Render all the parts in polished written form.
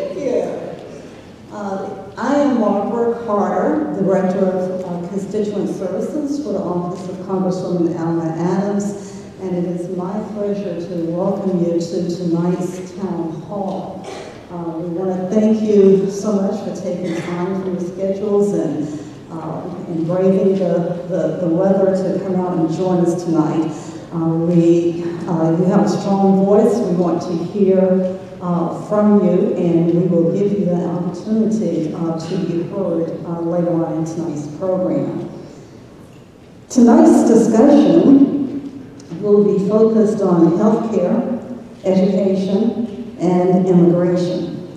Thank you. I am Barbara Carter, Director of Constituent Services for the Office of Congresswoman Alma Adams, and it is my pleasure to welcome you to tonight's town hall. We want to thank you so much for taking time from your schedules and braving the weather to come out and join us tonight. You have a strong voice. We want to hear from you, and we will give you the opportunity to be heard later on in tonight's program. Tonight's discussion will be focused on healthcare, education, and immigration.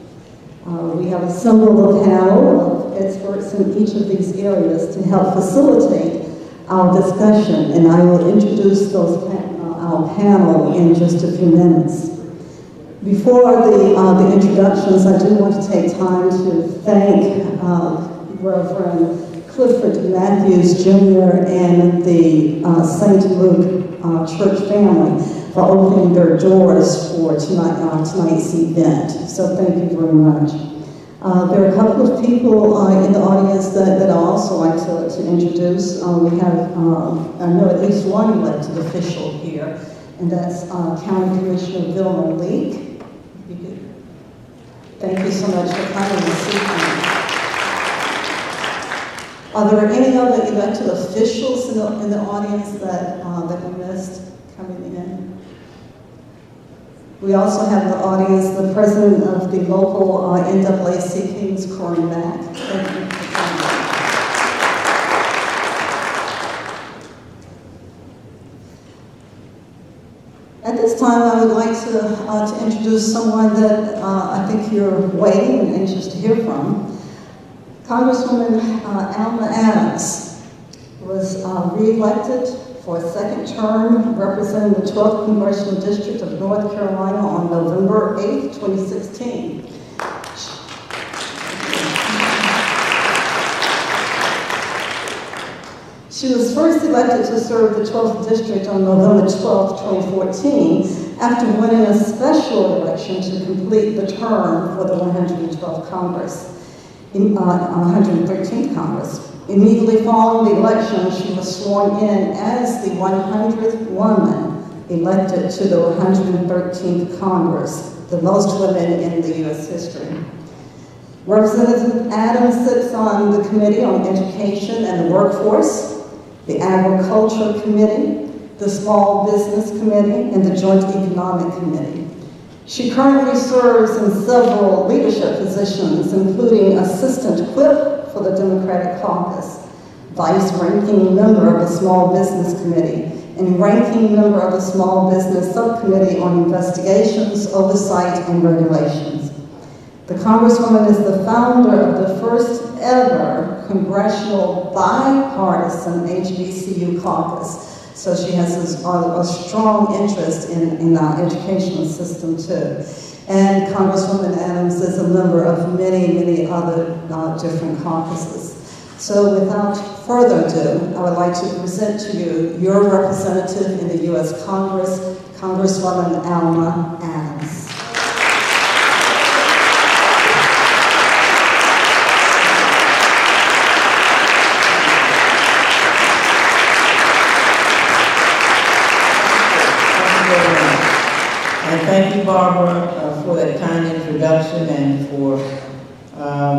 We have assembled a panel of experts in each of these areas to help facilitate our discussion, and I will introduce our panel in just a few minutes. Before the introductions, I do want to take time to thank Reverend Clifford Matthews Jr. and the St. Luke church family for opening their doors for tonight's event. So thank you very much. There are a couple of people in the audience that I also like to introduce. We have, I know at least one elected official here, and that's County Commissioner Vilma Leak. Thank you so much for coming this evening. Are there any other elected officials in the audience that we missed coming in? We also have in the audience the president of the local NAACP, Kings, Corin Mack. Thank you for coming. At this time, I would like to introduce someone that I think you're waiting and anxious to hear from. Congresswoman Alma Adams was re-elected for a second term representing the 12th Congressional District of North Carolina on November 8th, 2016. She was first elected to serve the 12th District on November 12, 2014, after winning a special election to complete the term for the 112th Congress, 113th Congress. Immediately following the election, she was sworn in as the 100th woman elected to the 113th Congress, the most women in the U.S. history. Representative Adams sits on the Committee on Education and the Workforce, the Agriculture Committee, the Small Business Committee, and the Joint Economic Committee. She currently serves in several leadership positions, including Assistant Whip for the Democratic Caucus, Vice Ranking Member of the Small Business Committee, and Ranking Member of the Small Business Subcommittee on Investigations, Oversight, and Regulations. The Congresswoman is the founder of the first ever congressional bipartisan HBCU caucus. So she has a strong interest in our educational system too. And Congresswoman Adams is a member of many other different caucuses. So without further ado, I would like to present to you your representative in the U.S. Congress, Congresswoman Alma Adams. Thank you, Barbara, for that kind introduction and for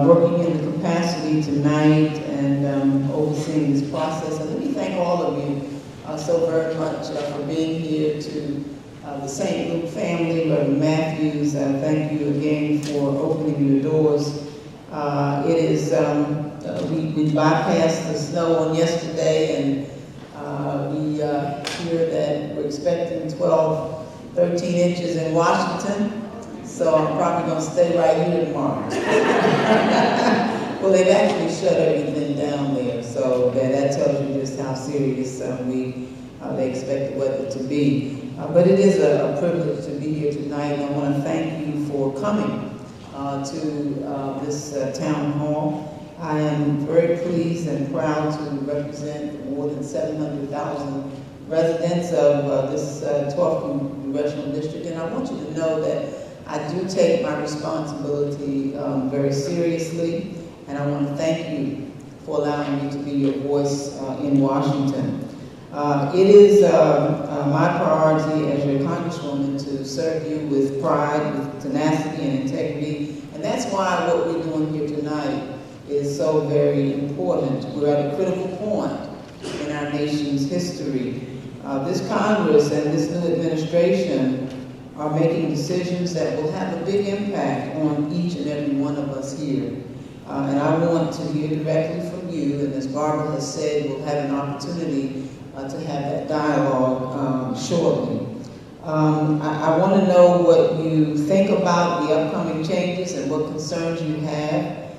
working in the capacity tonight and overseeing this process. And let me thank all of you so very much for being here. To the St. Luke family, Reverend Matthews, thank you again for opening your doors. It is, we bypassed the snow on yesterday, and we hear that we're expecting 13 inches in Washington, so I'm probably going to stay right here tomorrow. Well, they've actually shut everything down there, so that tells you just how serious they expect the weather to be. But it is a privilege to be here tonight, and I want to thank you for coming to this town hall. I am very pleased and proud to represent more than 700,000 residents of this 12th Congressional District, and I want you to know that I do take my responsibility very seriously, and I want to thank you for allowing me to be your voice in Washington. It is my priority as your Congresswoman to serve you with pride, with tenacity and integrity, and that's why what we're doing here tonight is so very important. We're at a critical point in our nation's history. This Congress and this new administration are making decisions that will have a big impact on each and every one of us here. And I want to hear directly from you, and as Barbara has said, we'll have an opportunity to have that dialogue shortly. I want to know what you think about the upcoming changes and what concerns you have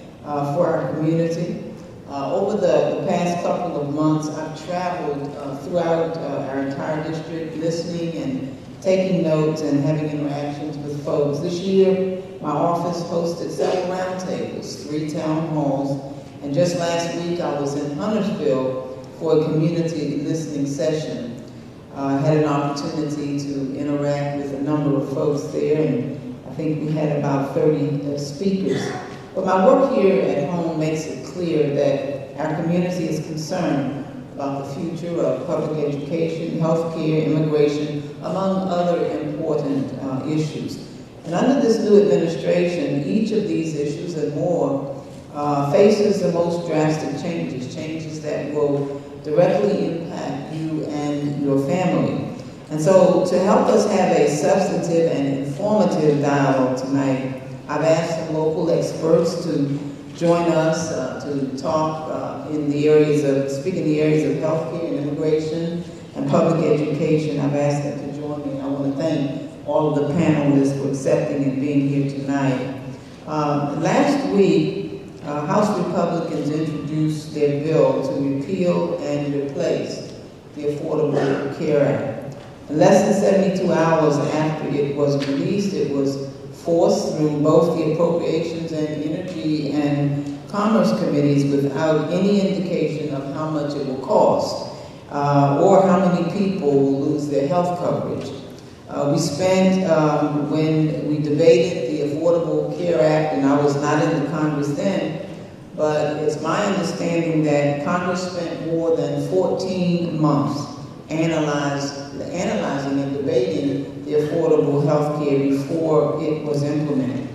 for our community. Over the past couple of months, I've traveled throughout our entire district, listening and taking notes and having interactions with folks. This year, my office hosted several roundtables, 3 town halls, and just last week I was in Huntersville for a community listening session. I had an opportunity to interact with a number of folks there, and I think we had about 30 speakers. But my work here at home makes it clear that our community is concerned about the future of public education, healthcare, immigration, among other important issues. And under this new administration, each of these issues and more faces the most drastic changes, changes that will directly impact you and your family. And so to help us have a substantive and informative dialogue tonight, I've asked some local experts to join us to talk in the areas of, speak in the areas of healthcare and immigration and public education. I've asked them to join me. I want to thank all of the panelists for accepting and being here tonight. Last week, House Republicans introduced their bill to repeal and replace the Affordable Care Act. In less than 72 hours after it was released, it was forced through both the Appropriations and Energy and Commerce Committees without any indication of how much it will cost or how many people will lose their health coverage. We spent, when we debated the Affordable Care Act, and I was not in the Congress then, but it's my understanding that Congress spent more than 14 months analyzing and debating the affordable health care before it was implemented.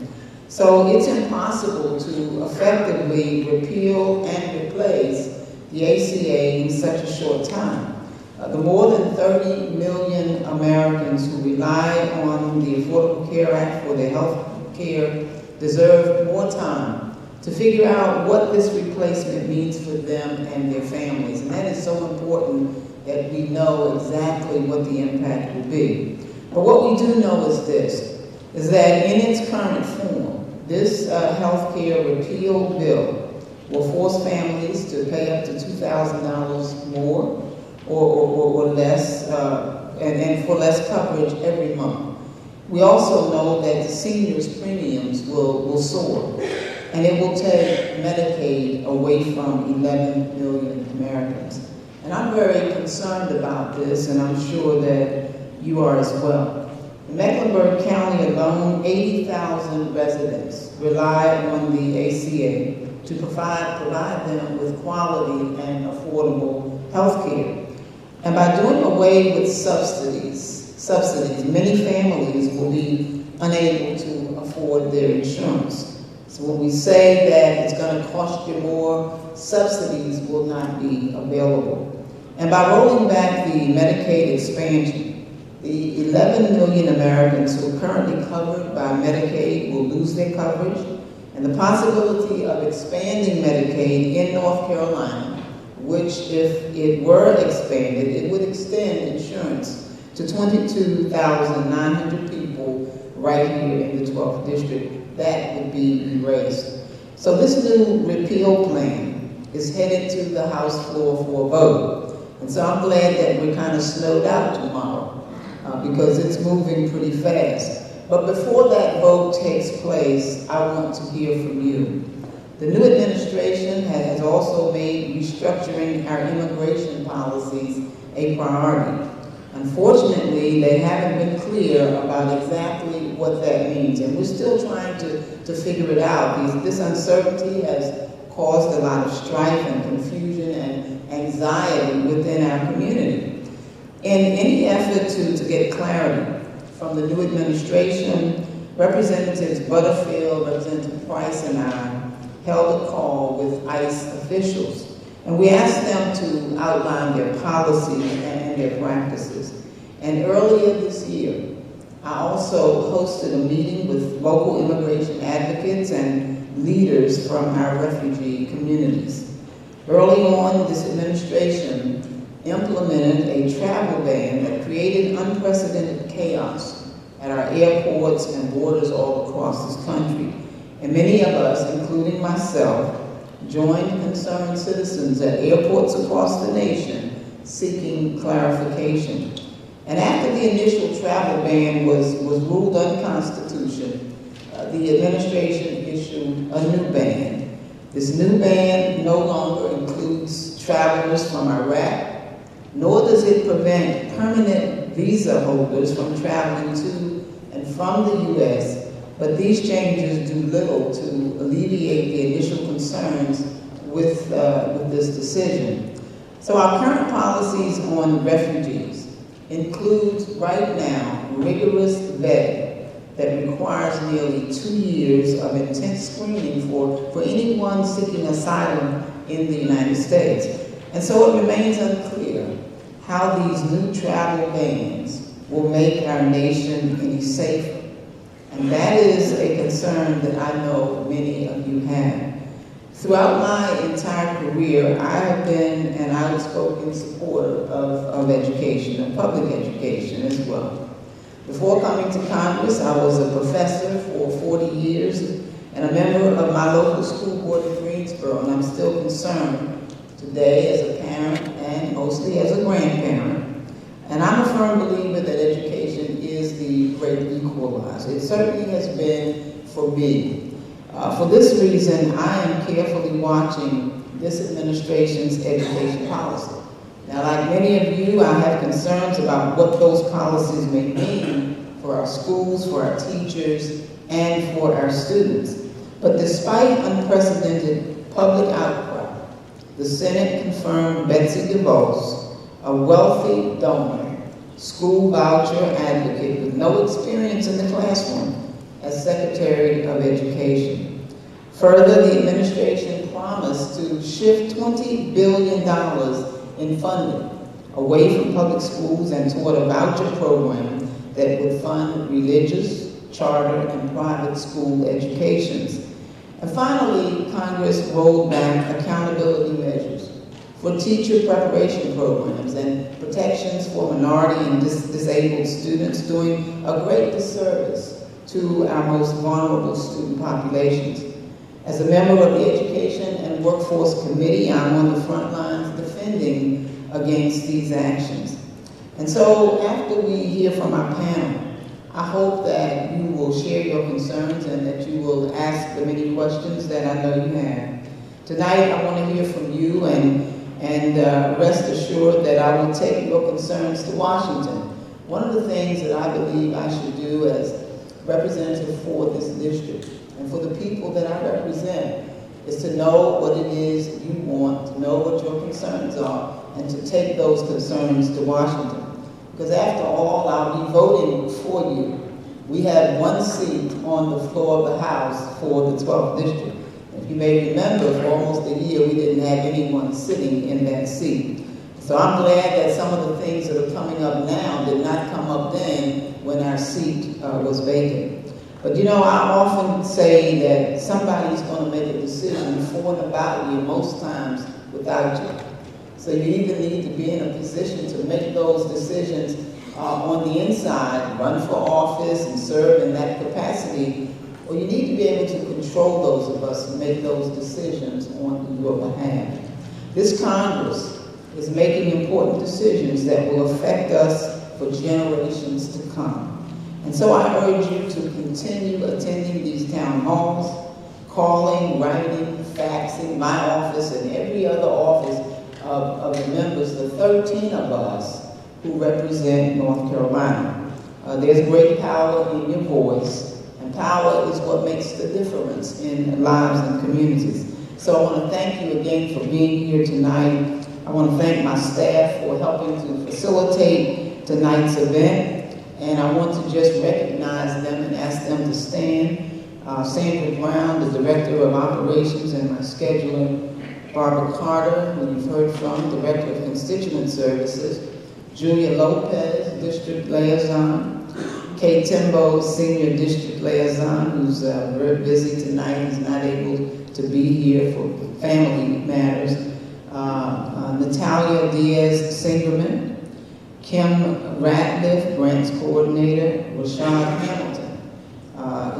So it's impossible to effectively repeal and replace the ACA in such a short time. The more than 30 million Americans who rely on the Affordable Care Act for their health care deserve more time to figure out what this replacement means for them and their families. And that is so important that we know exactly what the impact will be. But what we do know is this, is that in its current form, this health care repeal bill will force families to pay up to $2,000 more or less, and for less coverage every month. We also know that the seniors' premiums will soar, and it will take Medicaid away from 11 million Americans. And I'm very concerned about this, and I'm sure that you are as well. In Mecklenburg County alone, 80,000 residents rely on the ACA to provide them with quality and affordable health care. And by doing away with subsidies, many families will be unable to afford their insurance. So when we say that it's going to cost you more, subsidies will not be available. And by rolling back the Medicaid expansion, the 11 million Americans who are currently covered by Medicaid will lose their coverage, and the possibility of expanding Medicaid in North Carolina, which if it were expanded, it would extend insurance to 22,900 people right here in the 12th district. That would be erased. So this new repeal plan is headed to the House floor for a vote. And so I'm glad that we're kind of snowed out tomorrow because it's moving pretty fast. But before that vote takes place, I want to hear from you. The new administration has also made restructuring our immigration policies a priority. And Unfortunately, they haven't been clear about exactly what that means, and we're still trying to figure it out. This uncertainty has caused a lot of strife and confusion and anxiety within our community. In any effort to get clarity from the new administration, Representatives Butterfield, Representative Price, and I held a call with ICE officials, and we asked them to outline their policies and their practices. And earlier this year, I also hosted a meeting with local immigration advocates and leaders from our refugee communities. Early on, this administration implemented a travel ban that created unprecedented chaos at our airports and borders all across this country. And many of us, including myself, joined concerned citizens at airports across the nation seeking clarification. And after the initial travel ban was ruled unconstitutional, the administration issued a new ban. This new ban no longer includes travelers from Iraq, nor does it prevent permanent visa holders from traveling to and from the U.S., but these changes do little to alleviate the initial concerns with this decision. So our current policies on refugees includes right now rigorous vetting that requires nearly 2 years of intense screening for anyone seeking asylum in the United States. And so it remains unclear how these new travel bans will make our nation any safer. And that is a concern that I know many of you have. Throughout my entire career, I have been an outspoken supporter of education, and public education as well. Before coming to Congress, I was a professor for 40 years and a member of my local school board in Greensboro, and I'm still concerned today as a parent and mostly as a grandparent. And I'm a firm believer that education is the great equalizer. It certainly has been for me. For this reason, I am carefully watching this administration's education policy. Now, like many of you, I have concerns about what those policies may mean for our schools, for our teachers, and for our students. But despite unprecedented public outcry, the Senate confirmed Betsy DeVos, a wealthy donor, school voucher advocate with no experience in the classroom, as Secretary of Education. Further, the administration promised to shift $20 billion in funding away from public schools and toward a voucher program that would fund religious, charter, and private school educations. And finally, Congress rolled back accountability measures for teacher preparation programs and protections for minority and disabled students, doing a great disservice to our most vulnerable student populations. As a member of the Education and Workforce Committee, I'm on the front lines defending against these actions. And so after we hear from our panel, I hope that you will share your concerns and that you will ask the many questions that I know you have. Tonight, I want to hear from you and rest assured that I will take your concerns to Washington. One of the things that I believe I should do as representative for this district and for the people that I represent is to know what it is you want, to know what your concerns are, and to take those concerns to Washington. Because after all, I'll be voting for you. We have one seat on the floor of the House for the 12th district. If you may remember, for almost a year, we didn't have anyone sitting in that seat. So I'm glad that some of the things that are coming up now did not come up then when our seat was vacant. But you know, I often say that somebody's going to make a decision for and about you most times without you. So you either need to be in a position to make those decisions on the inside, run for office and serve in that capacity, or you need to be able to control those of us and make those decisions on your behalf. This Congress is making important decisions that will affect us for generations to come. And so I urge you to continue attending these town halls, calling, writing, faxing my office and every other office of the members, the 13 of us who represent North Carolina. There's great power in your voice, and power is what makes the difference in lives and communities. So I want to thank you again for being here tonight. I want to thank my staff for helping to facilitate tonight's event, and I want to just recognize them and ask them to stand. Sandra Brown, the Director of Operations and my scheduler, Barbara Carter, who you've heard from, Director of Constituent Services, Julia Lopez, District Liaison, Kay Timbo, Senior District Liaison, who's very busy tonight, he's not able to be here for family matters, Natalia Diaz-Singerman, Kim Ratliff, Grants Coordinator, Rashad Hamilton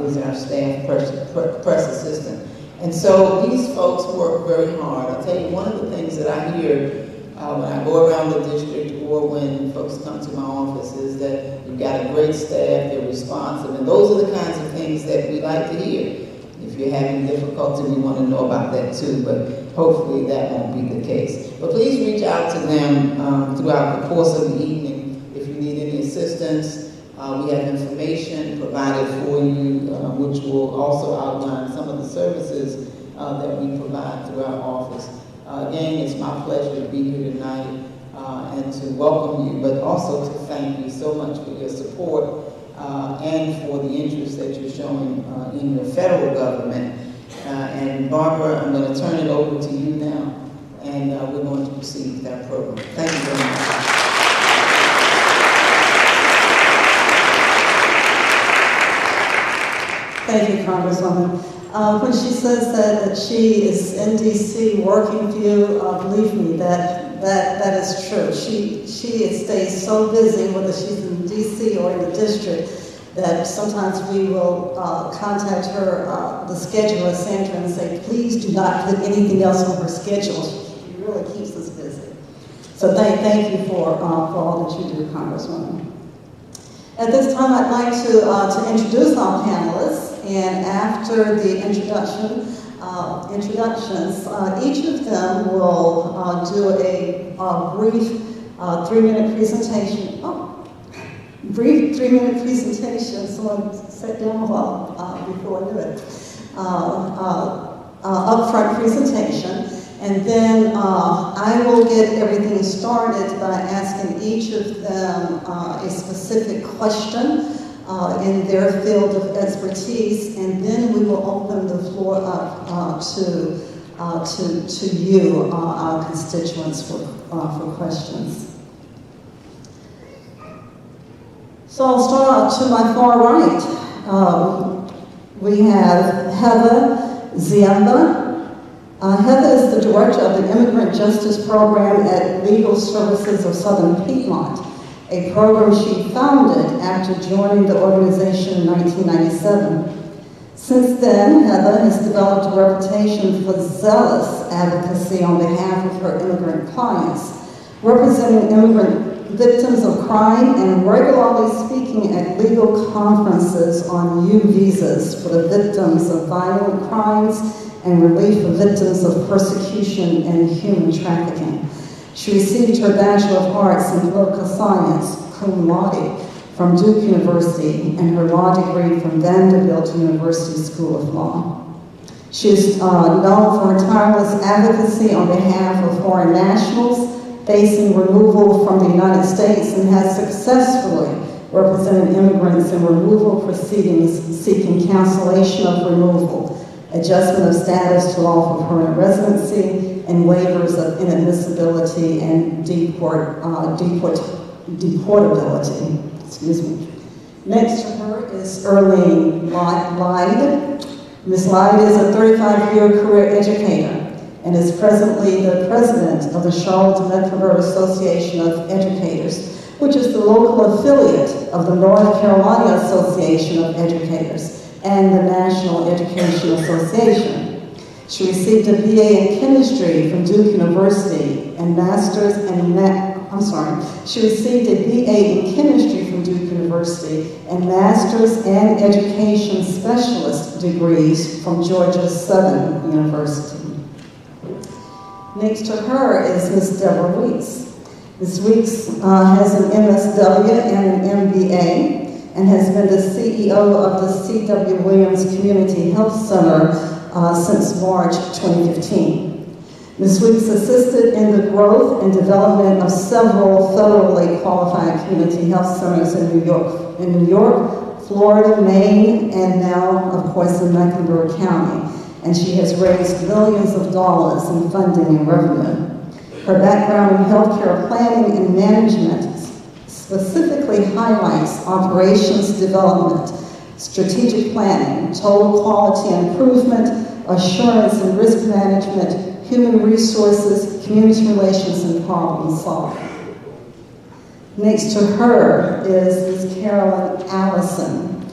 is our staff press assistant. And so these folks work very hard. I'll tell you, one of the things that I hear when I go around the district or when folks come to my office is that you've got a great staff, they're responsive, and those are the kinds of things that we like to hear. If you're having difficulty, we want to know about that too, but hopefully that won't be the case. But please reach out to them throughout the course of the evening if you need any assistance. We have information provided for you, which will also outline some of the services that we provide through our office. Again, it's my pleasure to be here tonight and to welcome you, but also to thank you so much for your support and for the interest that you're showing in your federal government. And Barbara, I'm going to turn it over to you now, and we're going to proceed with our program. Thank you very much. Thank you, Congresswoman. When she says that she is in D.C. working for you, believe me, that is true. She stays so busy, whether she's in D.C. or in the district, that sometimes we will contact her, the scheduler, Sandra, and say, please do not put anything else on her schedule. She really keeps us busy. So thank you for all that you do, Congresswoman. At this time, I'd like to introduce our panelists, and after the introductions, each of them will do a brief 3-minute presentation. Brief 3-minute presentation. Someone sat down a while before I knew it. Upfront presentation. And then I will get everything started by asking each of them a specific question in their field of expertise, and then we will open the floor up to you, our constituents, for questions. So I'll start to my far right. We have Heather Ziemba. Heather is the director of the Immigrant Justice Program at Legal Services of Southern Piedmont, a program she founded after joining the organization in 1997. Since then, Heather has developed a reputation for zealous advocacy on behalf of her immigrant clients, representing immigrant victims of crime and regularly speaking at legal conferences on U visas for the victims of violent crimes and relief of victims of persecution and human trafficking. She received her Bachelor of Arts in Political Science, cum laude, from Duke University, and her law degree from Vanderbilt University School of Law. She is known for her tireless advocacy on behalf of foreign nationals facing removal from the United States, and has successfully represented immigrants in removal proceedings seeking cancellation of removal, adjustment of status to lawful permanent residency, and waivers of inadmissibility and deportability. Excuse me. Next to her is Erlene Lyde. Ms. Lyde is a 35-year career educator and is presently the president of the Charlotte Mecklenburg Association of Educators, which is the local affiliate of the North Carolina Association of Educators and the National Education Association. She received a BA in chemistry from Duke University and she received a BA in chemistry from Duke University and master's and education specialist degrees from Georgia Southern University. Next to her is Ms. Deborah Weeks. Ms. Weeks has an MSW and an MBA and has been the CEO of the C.W. Williams Community Health Center since March 2015. Ms. Weeks assisted in the growth and development of several federally qualified community health centers in New York, Florida, Maine, and now, of course, in Mecklenburg County. And she has raised millions of dollars in funding and revenue. Her background in healthcare planning and management specifically highlights operations development, strategic planning, total quality improvement, assurance and risk management, human resources, community relations, and problem solving. Next to her is Ms. Carolyn Allison.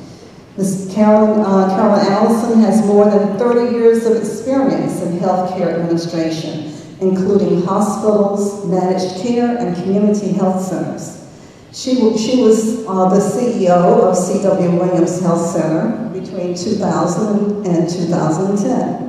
Ms. Carolyn Allison has more than 30 years of experience in healthcare administration, including hospitals, managed care, and community health centers. She was the CEO of C.W. Williams Health Center between 2000 and 2010.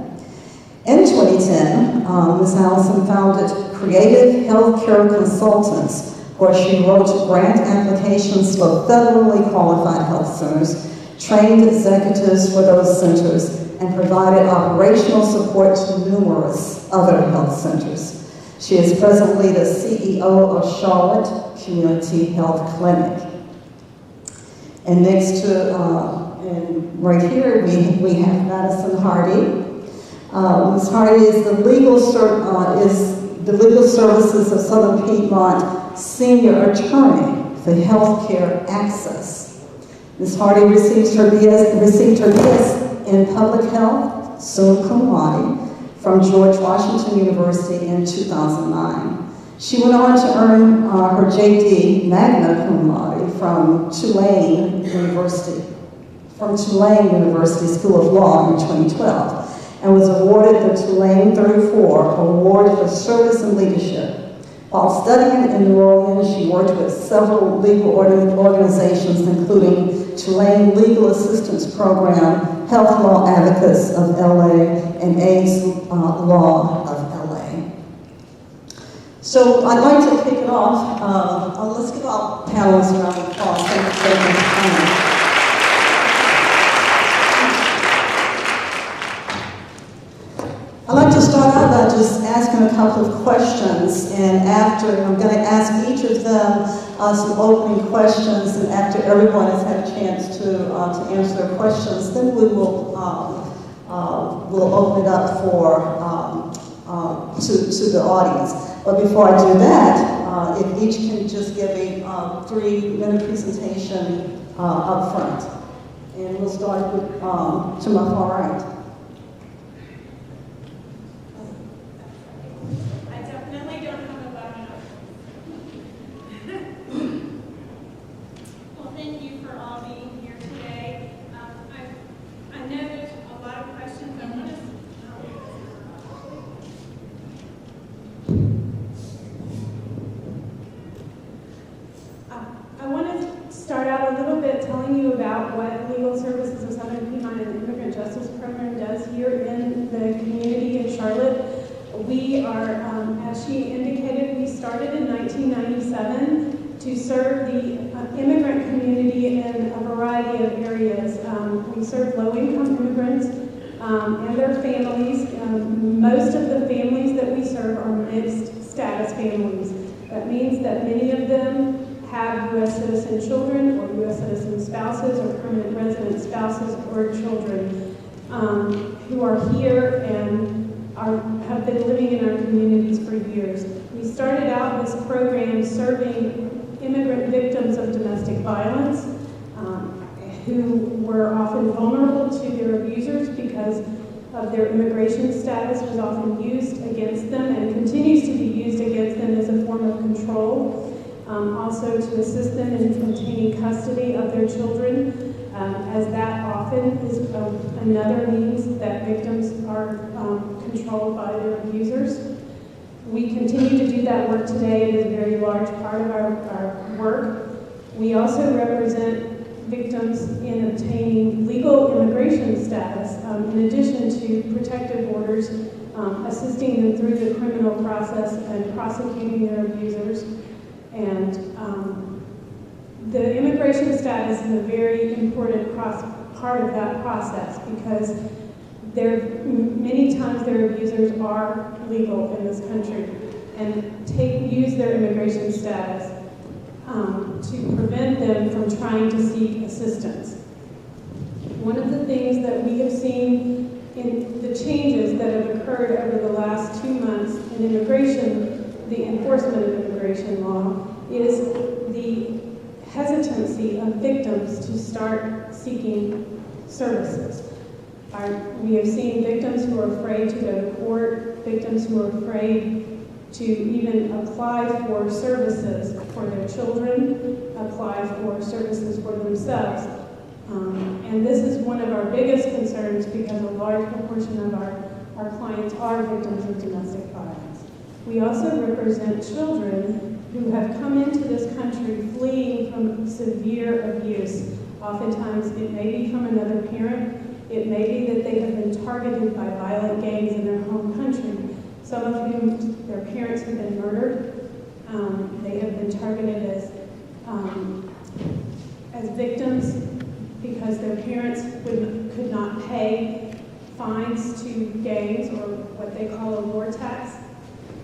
In 2010, Ms. Allison founded Creative Healthcare Consultants, where she wrote grant applications for federally qualified health centers, trained executives for those centers, and provided operational support to numerous other health centers. She is presently the CEO of Charlotte Community Health Clinic. And next to, and right here, we have Madison Hardy. Ms. Hardy is the legal services of Southern Piedmont Senior Attorney for Healthcare Access. Ms. Hardy received her BS in Public Health, summa cum laude, from George Washington University in 2009. She went on to earn her JD magna cum laude from Tulane University School of Law in 2012. And was awarded the Tulane 34 Award for Service and Leadership. While studying in New Orleans, she worked with several legal organizations, including Tulane Legal Assistance Program, Health Law Advocates of LA, and AIDS Law of LA. So I'd like to kick it off. Let's give our panelists a round of applause. Thank you so much for coming. I'd like to start out by just asking a couple of questions, and after, I'm going to ask each of them some opening questions, and after everyone has had a chance to answer their questions, then we will we'll open it up for to the audience. But before I do that, if each can just give a 3-minute presentation up front, and we'll start with to my far right. We are, as she indicated, we started in 1997 to serve the immigrant community in a variety of areas. We serve low-income immigrants and their families. Most of the families that we serve are mixed status families. That means that many of them have U.S. citizen children or U.S. citizen spouses or permanent resident spouses or children who are here and have been living in our communities for years. We started out this program serving immigrant victims of domestic violence who were often vulnerable to their abusers because of their immigration status was often used against them and continues to be used against them as a form of control. Also to assist them in obtaining custody of their children, as that often is another means that victims are controlled by their abusers. We continue to do that work today. It is a very large part of our work. We also represent victims in obtaining legal immigration status, in addition to protective orders, assisting them through the criminal process and prosecuting their abusers. And the immigration status is a very important part of that process because many times their abusers are legal in this country and use their immigration status to prevent them from trying to seek assistance. One of the things that we have seen in the changes that have occurred over the last 2 months in immigration, the enforcement of immigration law, is the hesitancy of victims to start seeking services. We have seen victims who are afraid to go to court, victims who are afraid to even apply for services for their children, apply for services for themselves. And this is one of our biggest concerns because a large proportion of our clients are victims of domestic violence. We also represent children who have come into this country fleeing from severe abuse. Oftentimes it may be from another parent. It may be that they have been targeted by violent gangs in their home country, some of whom their parents have been murdered. They have been targeted as victims because their parents could not pay fines to gangs or what they call a war tax.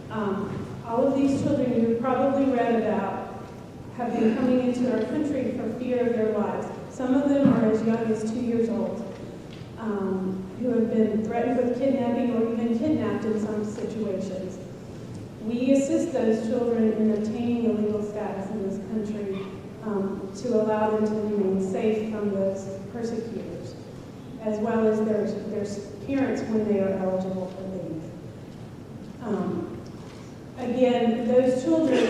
All of these children you've probably read about have been coming into our country for fear of their lives. Some of them are as young as 2 years old, who have been threatened with kidnapping or even kidnapped in some situations. We assist those children in obtaining a legal status in this country to allow them to remain safe from those persecutors, as well as their parents when they are eligible for leave. Again, those children,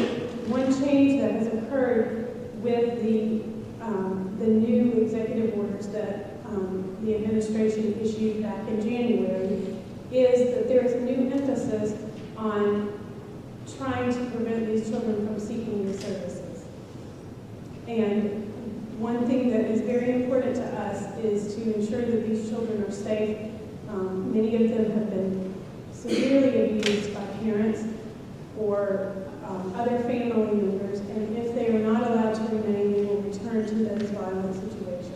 one change that has occurred with the new executive orders that the administration issued back in January is that there is a new emphasis on trying to prevent these children from seeking these services. And one thing that is very important to us is to ensure that these children are safe. Many of them have been severely abused by parents or other family members, and if they are not allowed to remain, they will return to those violent situations.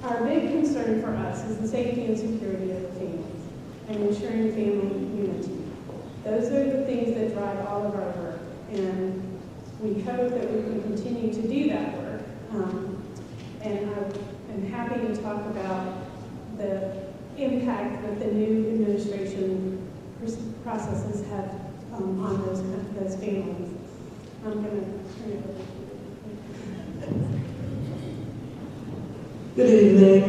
Our big concern for us is the safety and security of the families and ensuring family unity. Those are the things that drive all of our work, and we hope that we can continue to do that work. And I'm happy to talk about the impact that the new administration processes have on those families. I'm going to turn it over. Good evening.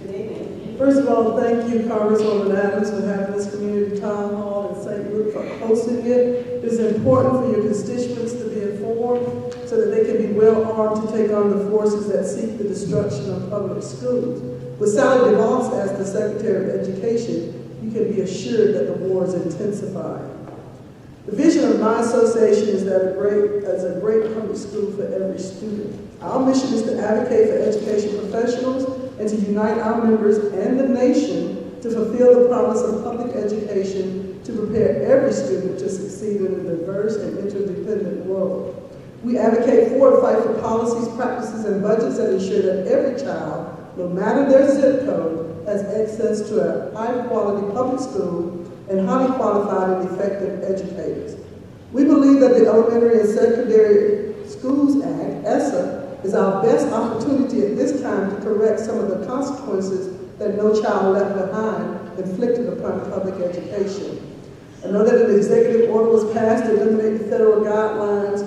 Good evening. First of all, thank you, Congresswoman Adams, for having this community town hall in St. Louis, for hosting it. It is important for your constituents to be informed so that they can be well armed to take on the forces that seek the destruction of public schools. With Sally DeVos as the Secretary of Education, you can be assured that the war is intensifying. The vision of my association is that a great public school for every student. Our mission is to advocate for education professionals and to unite our members and the nation to fulfill the promise of public education to prepare every student to succeed in a diverse and interdependent world. We advocate for and fight for policies, practices, and budgets that ensure that every child, no matter their zip code, has access to a high-quality public school and highly qualified and effective educators. We believe that the Elementary and Secondary Schools Act, ESSA, is our best opportunity at this time to correct some of the consequences that No Child Left Behind inflicted upon public education. I know that an executive order was passed to eliminate the federal guidelines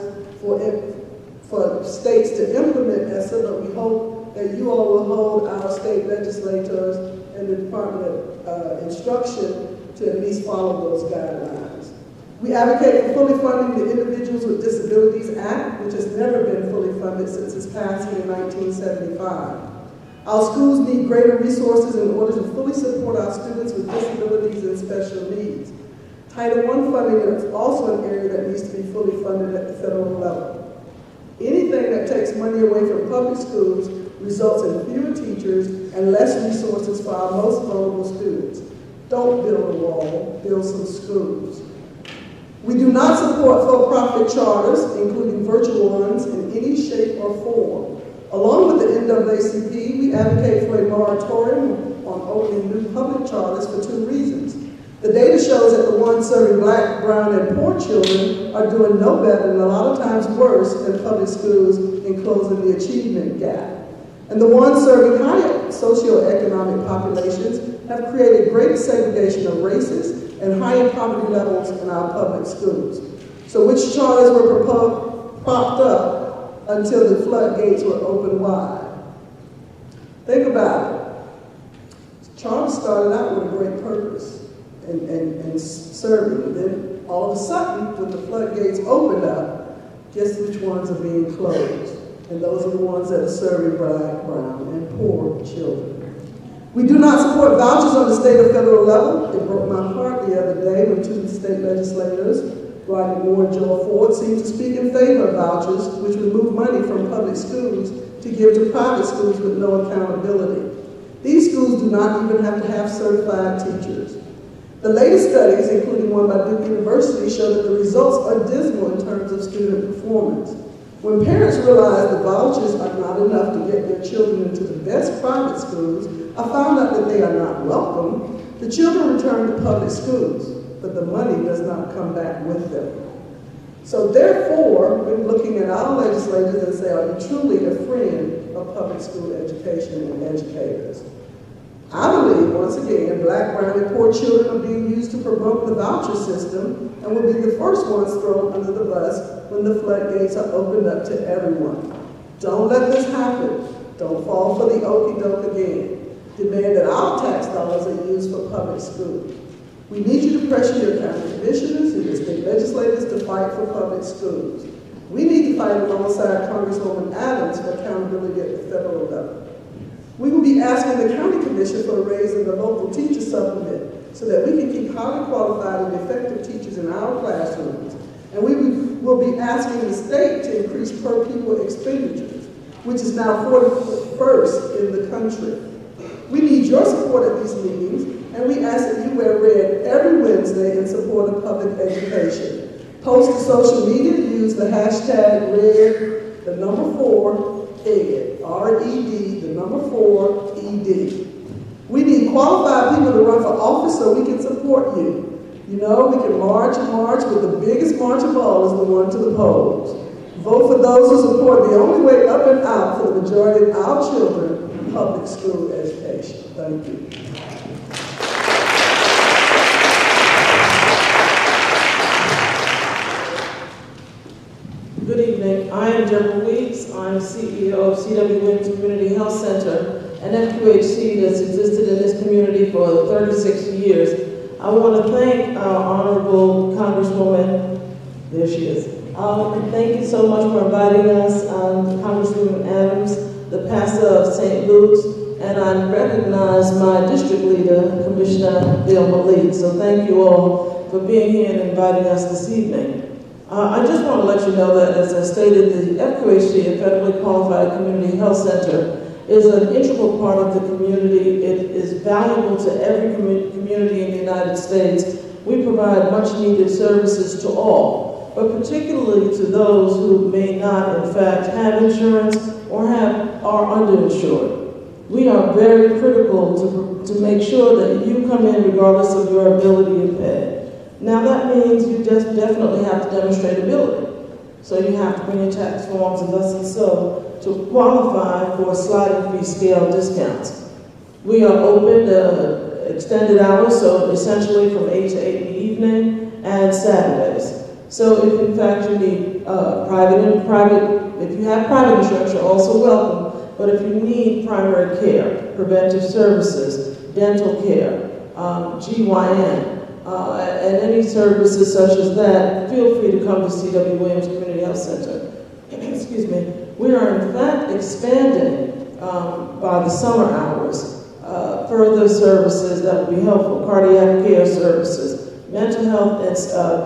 for states to implement ESSA, but we hope that you all will hold our state legislators and the Department of Instruction to at least follow those guidelines. We advocate for fully funding the Individuals with Disabilities Act, which has never been fully funded since its passing in 1975. Our schools need greater resources in order to fully support our students with disabilities and special needs. Title I funding is also an area that needs to be fully funded at the federal level. Anything that takes money away from public schools results in fewer teachers and less resources for our most vulnerable students. Don't build a wall, build some schools. We do not support for-profit charters, including virtual ones, in any shape or form. Along with the NAACP, we advocate for a moratorium on opening new public charters for 2 reasons. The data shows that the ones serving Black, brown, and poor children are doing no better and a lot of times worse than public schools in closing the achievement gap. And the ones serving higher socioeconomic populations have created great segregation of races and higher poverty levels in our public schools. So which charters were propped up until the floodgates were opened wide? Think about it. Charters started out with a great purpose and serving. Then all of a sudden, when the floodgates opened up, guess which ones are being closed? And those are the ones that are serving Black, brown, and poor children. We do not support vouchers on the state or federal level. It broke my heart the other day when 2 state legislators, Rodney Moore and Joel Ford, seemed to speak in favor of vouchers, which would move money from public schools to give to private schools with no accountability. These schools do not even have to have certified teachers. The latest studies, including one by Duke University, show that the results are dismal in terms of student performance. When parents realize the vouchers are not enough to get their children into the best private schools, I found out that they are not welcome. The children return to public schools, but the money does not come back with them. So therefore, we're looking at our legislators and say, are you truly a friend of public school education and educators? I believe, once again, Black, brown, and poor children are being used to promote the voucher system and will be the first ones thrown under the bus when the floodgates are opened up to everyone. Don't let this happen. Don't fall for the okie doke again. Demand that our tax dollars are used for public schools. We need you to pressure your county commissioners and your state legislators to fight for public schools. We need to fight alongside Congresswoman Adams for accountability at the federal level. We will be asking the county commission for a raise in the local teacher supplement so that we can keep highly qualified and effective teachers in our classrooms. And we will be asking the state to increase per pupil expenditures, which is now 41st in the country. We need your support at these meetings, and we ask that you wear red every Wednesday in support of public education. Post to social media, use the hashtag red, the number 4, ED, R-E-D, the number 4, E-D. We need qualified people to run for office so we can support you. You know, we can march and march, but the biggest march of all is the one to the polls. Vote for those who support the only way up and out for the majority of our children, public school education. Thank you. Good evening. I am Deborah Weeks. I'm CEO of C.W. Williams Community Health Center, an FQHC that's existed in this community for 36 years. I want to thank our Honorable Congresswoman, there she is. Thank you so much for inviting us, Congresswoman Adams, the pastor of St. Luke's, and I recognize my district leader, Commissioner Bill Malik. So thank you all for being here and inviting us this evening. I just want to let you know that, as I stated, the FQHC, a federally qualified community health center, is an integral part of the community. It is valuable to every community in the United States. We provide much needed services to all, but particularly to those who may not, in fact, have insurance or are underinsured. We are very critical to make sure that you come in regardless of your ability to pay. Now that means you just definitely have to demonstrate ability. So you have to bring your tax forms and thus and so to qualify for sliding fee scale discounts. We are open extended hours, so essentially from 8 to 8 in the evening and Saturdays. So if in fact you need if you have private insurance, you're also welcome. But if you need primary care, preventive services, dental care, GYN, and any services such as that, feel free to come to C.W. Williams Community Health Center. Excuse me. We are in fact expanding by the summer hours further services that will be helpful. Cardiac care services, mental health and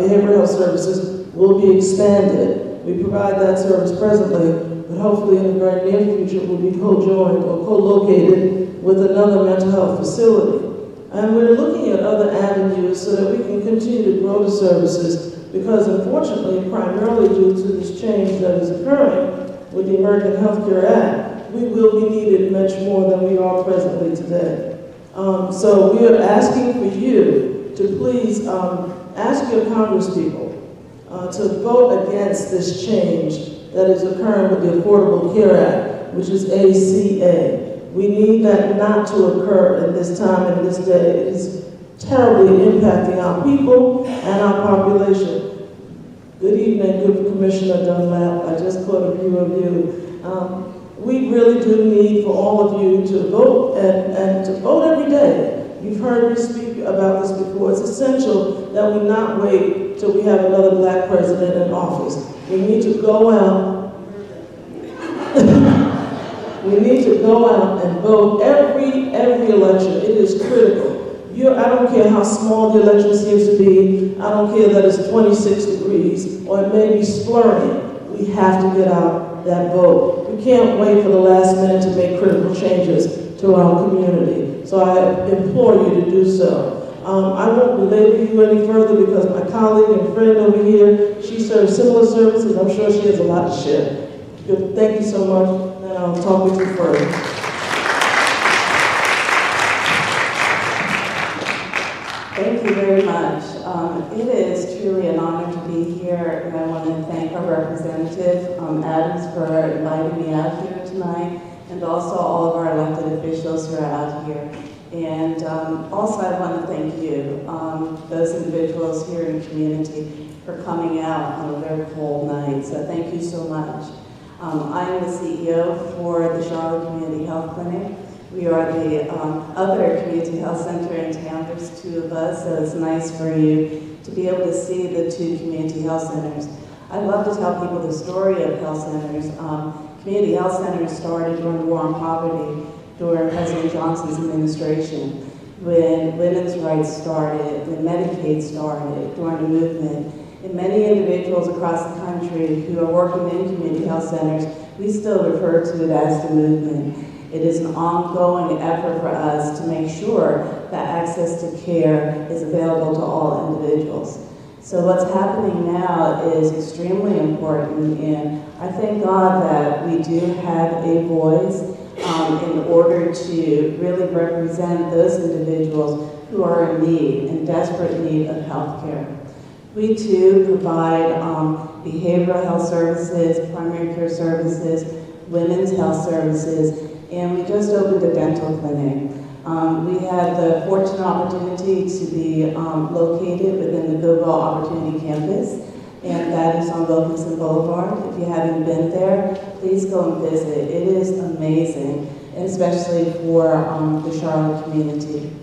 behavioral health services will be expanded. We provide that service presently, but hopefully in the very near future will be co-joined or co-located with another mental health facility. And we're looking at other avenues so that we can continue to grow the services because unfortunately, primarily due to this change that is occurring with the American Health Care Act, we will be needed much more than we are presently today. So we are asking for you to please ask your congresspeople to vote against this change that is occurring with the Affordable Care Act, which is ACA. We need that not to occur at this time and this day. It is terribly impacting our people and our population. Good evening, good Commissioner Dunlap. I just caught a view of you. We really do need for all of you to vote and to vote every day. You've heard me speak about this before. It's essential that we not wait till we have another black president in office. We need to go out. We need to go out and vote every election. It is critical. I don't care how small the election seems to be. I don't care that it's 26 degrees or it may be splurring. We have to get out that vote. We can't wait for the last minute to make critical changes to our community. So I implore you to do so. I won't belabor you any further because my colleague and friend over here, she serves similar services. I'm sure she has a lot to share. Good. Thank you so much. And I'll talk with you further. Thank you very much. It is truly an honor to be here, and I want to thank our representative, Adams, for inviting me out here tonight, and also all of our elected officials who are out here. And also I want to thank you, those individuals here in the community, for coming out on a very cold night. So thank you so much. I am the CEO for the Charlotte Community Health Clinic. We are the other community health center in town. There's two of us, so it's nice for you to be able to see the two community health centers. I love to tell people the story of health centers. Community health centers started during the war on poverty, during President Johnson's administration, when women's rights started, when Medicaid started, during the movement. And many individuals across the country who are working in community health centers, we still refer to it as the movement. It is an ongoing effort for us to make sure that access to care is available to all individuals. So what's happening now is extremely important, and I thank God that we do have a voice in order to really represent those individuals who are in need, in desperate need of health care. We too provide behavioral health services, primary care services, women's health services, and we just opened a dental clinic. We had the fortunate opportunity to be located within the Goodwill Opportunity Campus, and that is on Wilkinson Boulevard. If you haven't been there, please go and visit. It is amazing, and especially for the Charlotte community.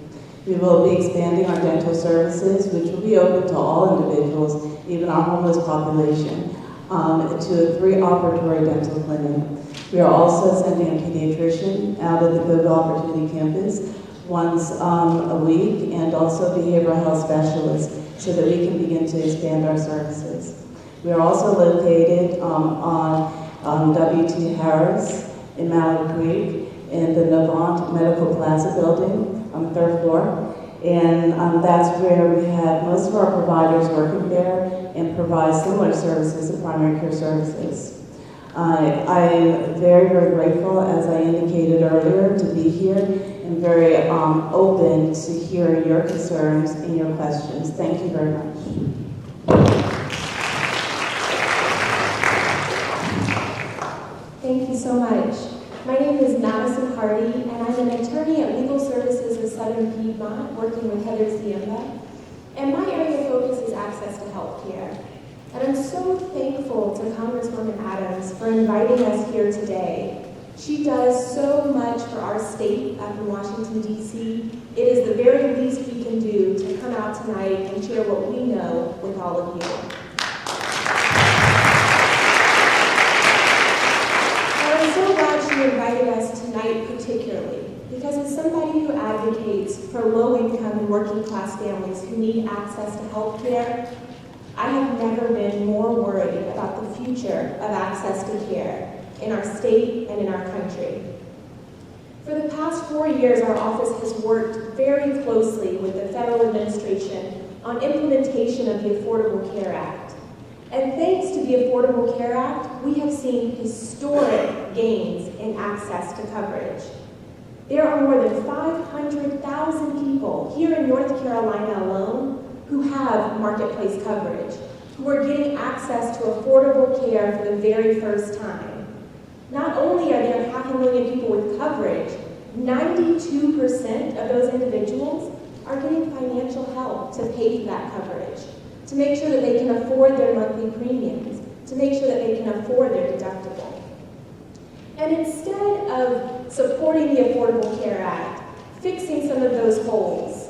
We will be expanding our dental services, which will be open to all individuals, even our homeless population, to a 3-operatory dental clinic. We are also sending a pediatrician out of the Goodwill Opportunity Campus once a week, and also behavioral health specialists, so that we can begin to expand our services. We are also located on W.T. Harris in Mallard Creek in the Navant Medical Plaza building on the 3rd floor. And that's where we have most of our providers working there and provide similar services to primary care services. I am very, very grateful, as I indicated earlier, to be here and very open to hearing your concerns and your questions. Thank you very much. Thank you so much. My name is Madison Hardy, and I'm an attorney at Legal Services of Southern Piedmont, working with Heather Ziemba. And my area of focus is access to health care. And I'm so thankful to Congresswoman Adams for inviting us here today. She does so much for our state up in Washington, D.C. It is the very least we can do to come out tonight and share what we know with all of you. And I'm so glad she invited us tonight particularly, because as somebody who advocates for low-income and working-class families who need access to health care, I have never been more worried about the future of access to care in our state and in our country. For the past 4 years, our office has worked very closely with the federal administration on implementation of the Affordable Care Act. And thanks to the Affordable Care Act, we have seen historic gains in access to coverage. There are more than 500,000 people here in North Carolina alone who have marketplace coverage, who are getting access to affordable care for the very first time. Not only are there 500,000 people with coverage, 92% of those individuals are getting financial help to pay for that coverage, to make sure that they can afford their monthly premiums, to make sure that they can afford their deductible. And instead of supporting the Affordable Care Act, fixing some of those holes,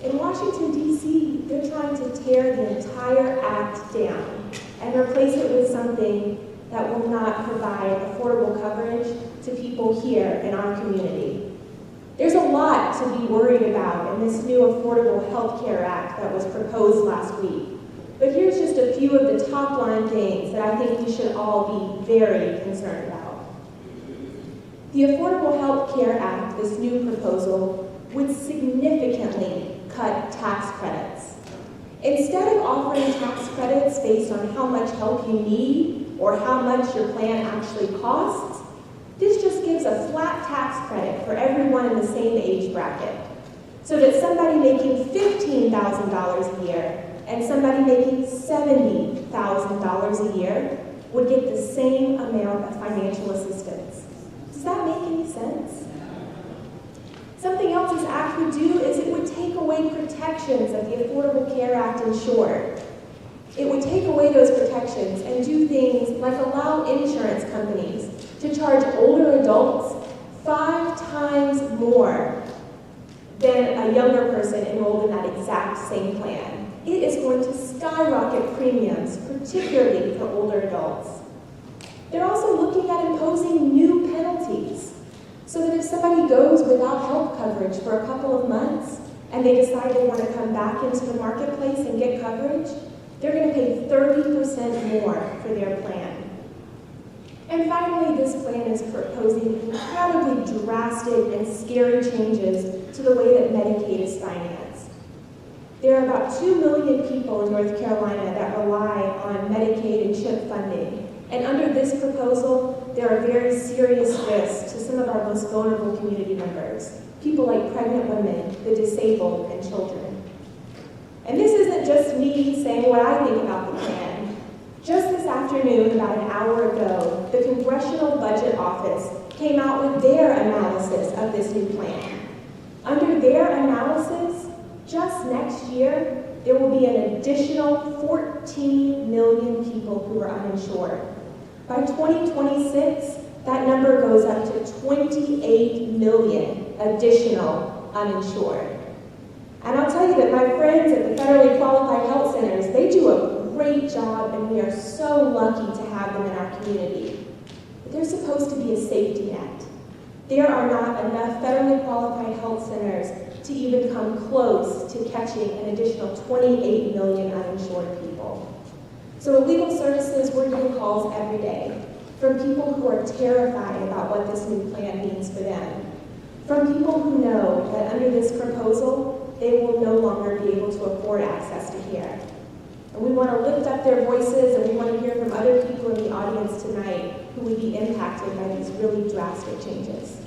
in Washington, D.C., they're trying to tear the entire act down and replace it with something that will not provide affordable coverage to people here in our community. There's a lot to be worried about in this new Affordable Health Care Act that was proposed last week. But here's just a few of the top line things that I think we should all be very concerned about. The Affordable Health Care Act, this new proposal, would significantly cut tax credits. Instead of offering tax credits based on how much help you need or how much your plan actually costs, this just gives a flat tax credit for everyone in the same age bracket, so that somebody making $15,000 a year and somebody making $70,000 a year would get the same amount of financial assistance. Does that make any sense? Something else this act would do is it would take away protections of the Affordable Care Act in short. It would take away those protections and do things like allow insurance companies to charge older adults 5 times more than a younger person enrolled in that exact same plan. It is going to skyrocket premiums, particularly for older adults. They're also looking at imposing new penalties, so that if somebody goes without health coverage for a couple of months and they decide they want to come back into the marketplace and get coverage, they're going to pay 30% more for their plan. And finally, this plan is proposing incredibly drastic and scary changes to the way that Medicaid is financed. There are about 2 million people in North Carolina that rely on Medicaid and CHIP funding. And under this proposal, there are very serious risks to some of our most vulnerable community members, people like pregnant women, the disabled, and children. And this isn't just me saying what I think about the plan. Just this afternoon, about an hour ago, the Congressional Budget Office came out with their analysis of this new plan. Under their analysis, just next year, there will be an additional 14 million people who are uninsured. By 2026, that number goes up to 28 million additional uninsured. And I'll tell you that my friends at the federally qualified health centers, they do a great job, and we are so lucky to have them in our community. But they're supposed to be a safety net. There are not enough federally qualified health centers to even come close to catching an additional 28 million uninsured people. So at Legal Services, we're getting calls every day from people who are terrified about what this new plan means for them, from people who know that under this proposal, they will no longer be able to afford access to care. And we want to lift up their voices, and we want to hear from other people in the audience tonight who would be impacted by these really drastic changes.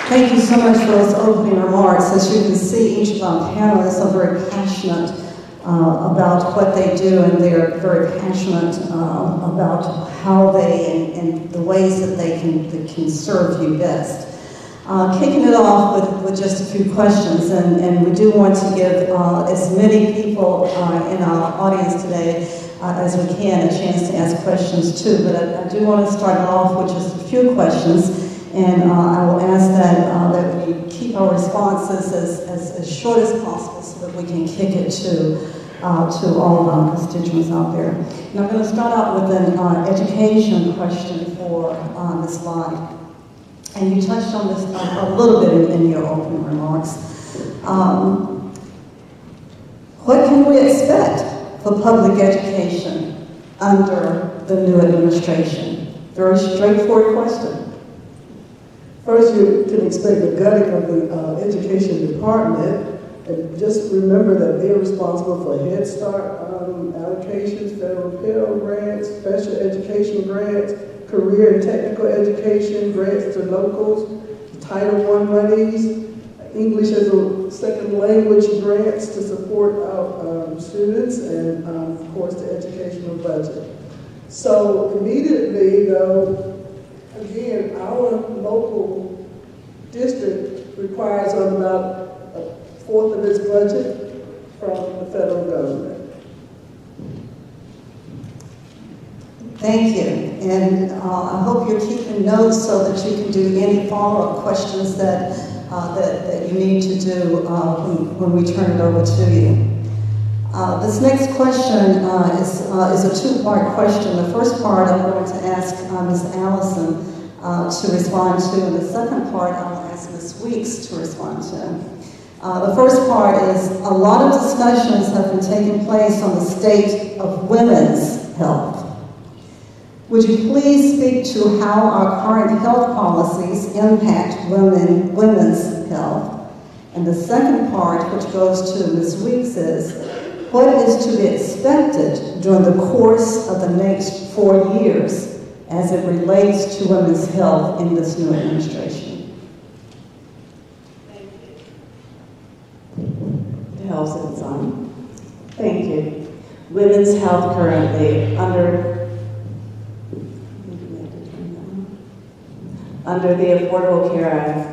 Thank you so much for those opening remarks. As you can see, each of our panelists are very passionate about what they do, and they're very passionate about how they and the ways that they can serve you best. Kicking it off with just a few questions, and we do want to give as many people in our audience today as we can a chance to ask questions too, but I do want to start off with just a few questions. And I will ask that we keep our responses as short as possible so that we can kick it to all of our constituents out there. And I'm going to start out with an education question for Ms. Lott. And you touched on this a little bit in your opening remarks. What can we expect for public education under the new administration? Very straightforward question. First, you can expect the gutting of the education department. And just remember that they're responsible for Head Start allocations, federal Pell grants, special education grants, career and technical education grants to locals, Title I monies, English as a second language grants to support our students, and of course the educational budget. So immediately though, again, our local district requires on about a fourth of its budget from the federal government. Thank you, and I hope you're keeping notes so that you can do any follow-up questions that you need to do when we turn it over to you. This next question is a two-part question. The first part I'm going to ask Ms. Allison to respond to, and the second part I'll ask Ms. Weeks to respond to. The first part is, a lot of discussions have been taking place on the state of women's health. Would you please speak to how our current health policies impact women's health? And the second part, which goes to Ms. Weeks, is, what is to be expected during the course of the next 4 years as it relates to women's health in this new administration? The Health Citizen's on. Thank you. Women's health currently under the Affordable Care Act.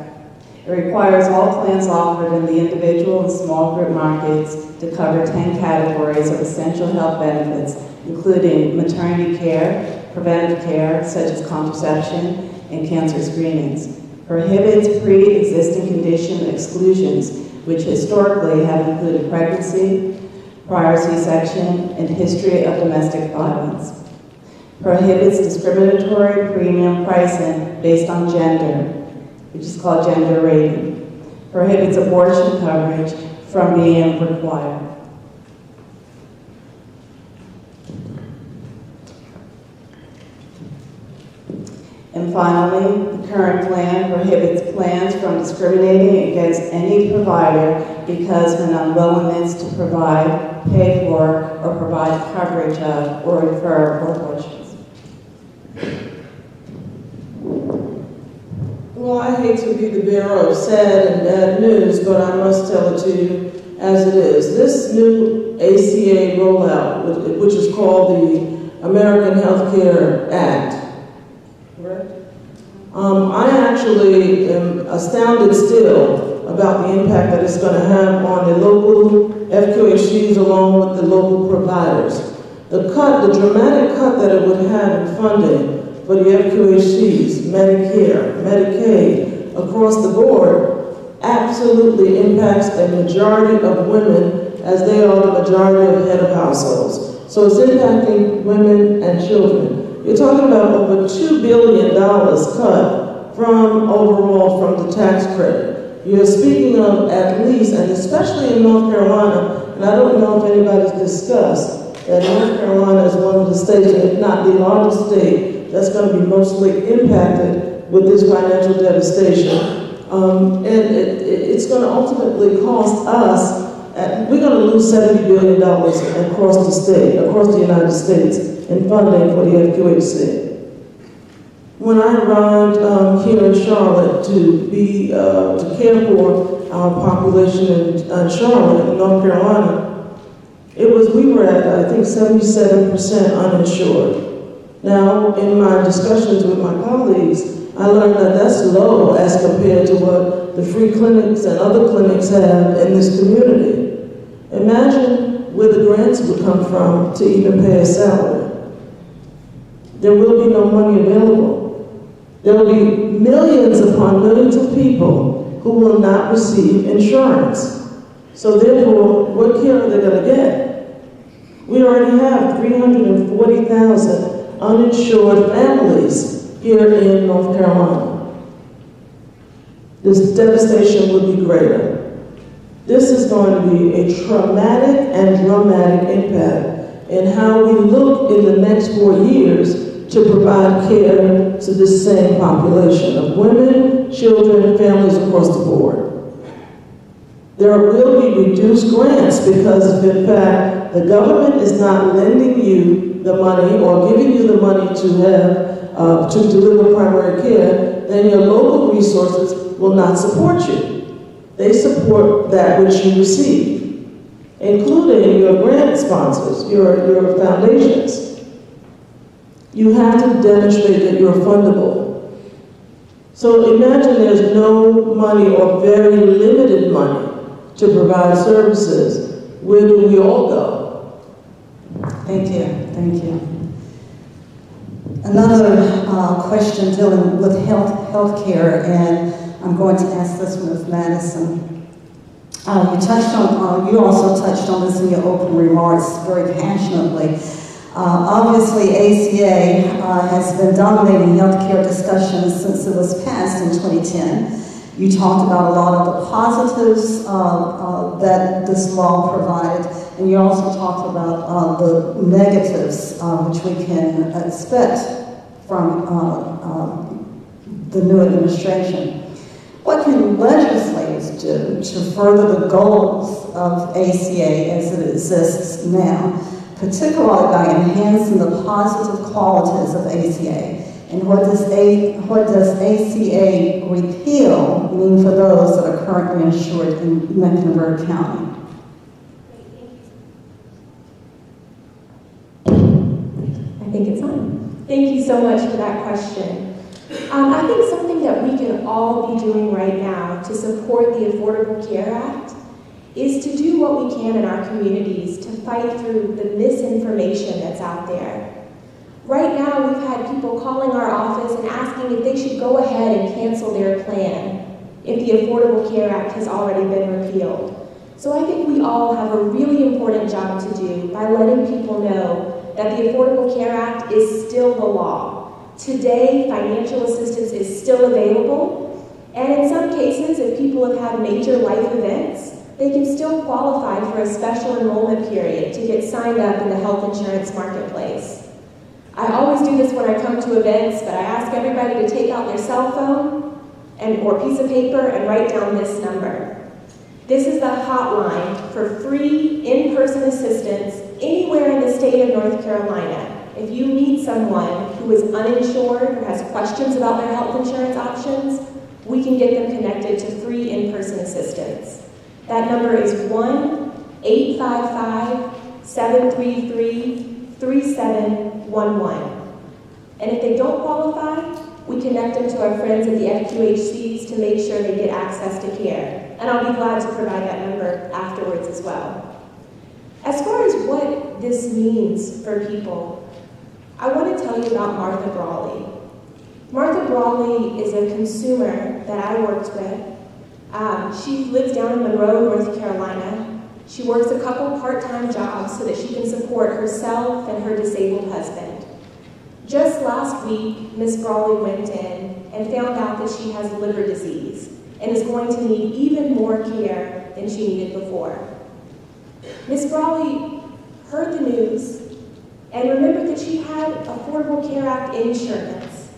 It requires all plans offered in the individual and small group markets to cover 10 categories of essential health benefits, including maternity care, preventive care, such as contraception and cancer screenings. Prohibits pre-existing condition exclusions, which historically have included pregnancy, prior C-section, and history of domestic violence. Prohibits discriminatory premium pricing based on gender, which is called gender rating. Prohibits abortion coverage from being required. And finally, the current plan prohibits plans from discriminating against any provider because of an unwillingness to provide, pay for, or provide coverage of, or refer abortions. Well, I hate to be the bearer of sad and bad news, but I must tell it to you as it is. This new ACA rollout, which is called the American Health Care Act, correct? I actually am astounded still about the impact that it's going to have on the local FQHCs along with the local providers. The dramatic cut that it would have in funding for the FQHCs, Medicare, Medicaid, across the board, absolutely impacts a majority of women as they are the majority of head of households. So it's impacting women and children. You're talking about over $2 billion cut from the tax credit. You're speaking of at least, and especially in North Carolina, and I don't know if anybody's discussed that North Carolina is one of the states, if not the largest state, that's going to be mostly impacted with this financial devastation. And it's going to ultimately cost us, we're going to lose $70 billion across the state, across the United States in funding for the FQHC. When I arrived here in Charlotte to care for our population in Charlotte, North Carolina, we were at, I think, 77% uninsured. Now, in my discussions with my colleagues, I learned that that's low as compared to what the free clinics and other clinics have in this community. Imagine where the grants would come from to even pay a salary. There will be no money available. There will be millions upon millions of people who will not receive insurance. So therefore, what care are they going to get? We already have 340,000 uninsured families here in North Carolina. This devastation would be greater. This is going to be a traumatic and dramatic impact in how we look in the next 4 years to provide care to this same population of women, children, and families across the board. There will be reduced grants because if in fact the government is not lending you the money or giving you the money to have to deliver primary care, then your local resources will not support you. They support that which you receive, including your grant sponsors, your foundations. You have to demonstrate that you're fundable. So imagine there's no money or very limited money to provide services. Where do we all go? Thank you, thank you. Another question dealing with healthcare, and I'm going to ask this one of Madison. You also touched on this in your opening remarks very passionately. Obviously, ACA has been dominating healthcare discussions since it was passed in 2010. You talked about a lot of the positives that this law provided, and you also talked about the negatives which we can expect from the new administration. What can legislators do to further the goals of ACA as it exists now, particularly by enhancing the positive qualities of ACA? And what does ACA repeal mean for those that are currently insured in Mecklenburg County? I think it's on. Thank you so much for that question. I think something that we can all be doing right now to support the Affordable Care Act is to do what we can in our communities to fight through the misinformation that's out there. Right now, we've had people calling our office and asking if they should go ahead and cancel their plan if the Affordable Care Act has already been repealed. So I think we all have a really important job to do by letting people know that the Affordable Care Act is still the law. Today, financial assistance is still available, and in some cases, if people have had major life events, they can still qualify for a special enrollment period to get signed up in the health insurance marketplace. I always do this when I come to events, but I ask everybody to take out their cell phone or piece of paper and write down this number. This is the hotline for free in-person assistance anywhere in the state of North Carolina. If you meet someone who is uninsured or has questions about their health insurance options, we can get them connected to free in-person assistance. That number is 1-855-733-3711. And if they don't qualify, we connect them to our friends at the FQHCs to make sure they get access to care. And I'll be glad to provide that number afterwards as well. As far as what this means for people, I want to tell you about Martha Brawley. Martha Brawley is a consumer that I worked with. She lives down in Monroe, North Carolina. She works a couple part-time jobs so that she can support herself and her disabled husband. Just last week, Ms. Brawley went in and found out that she has liver disease and is going to need even more care than she needed before. Ms. Brawley heard the news and remembered that she had Affordable Care Act insurance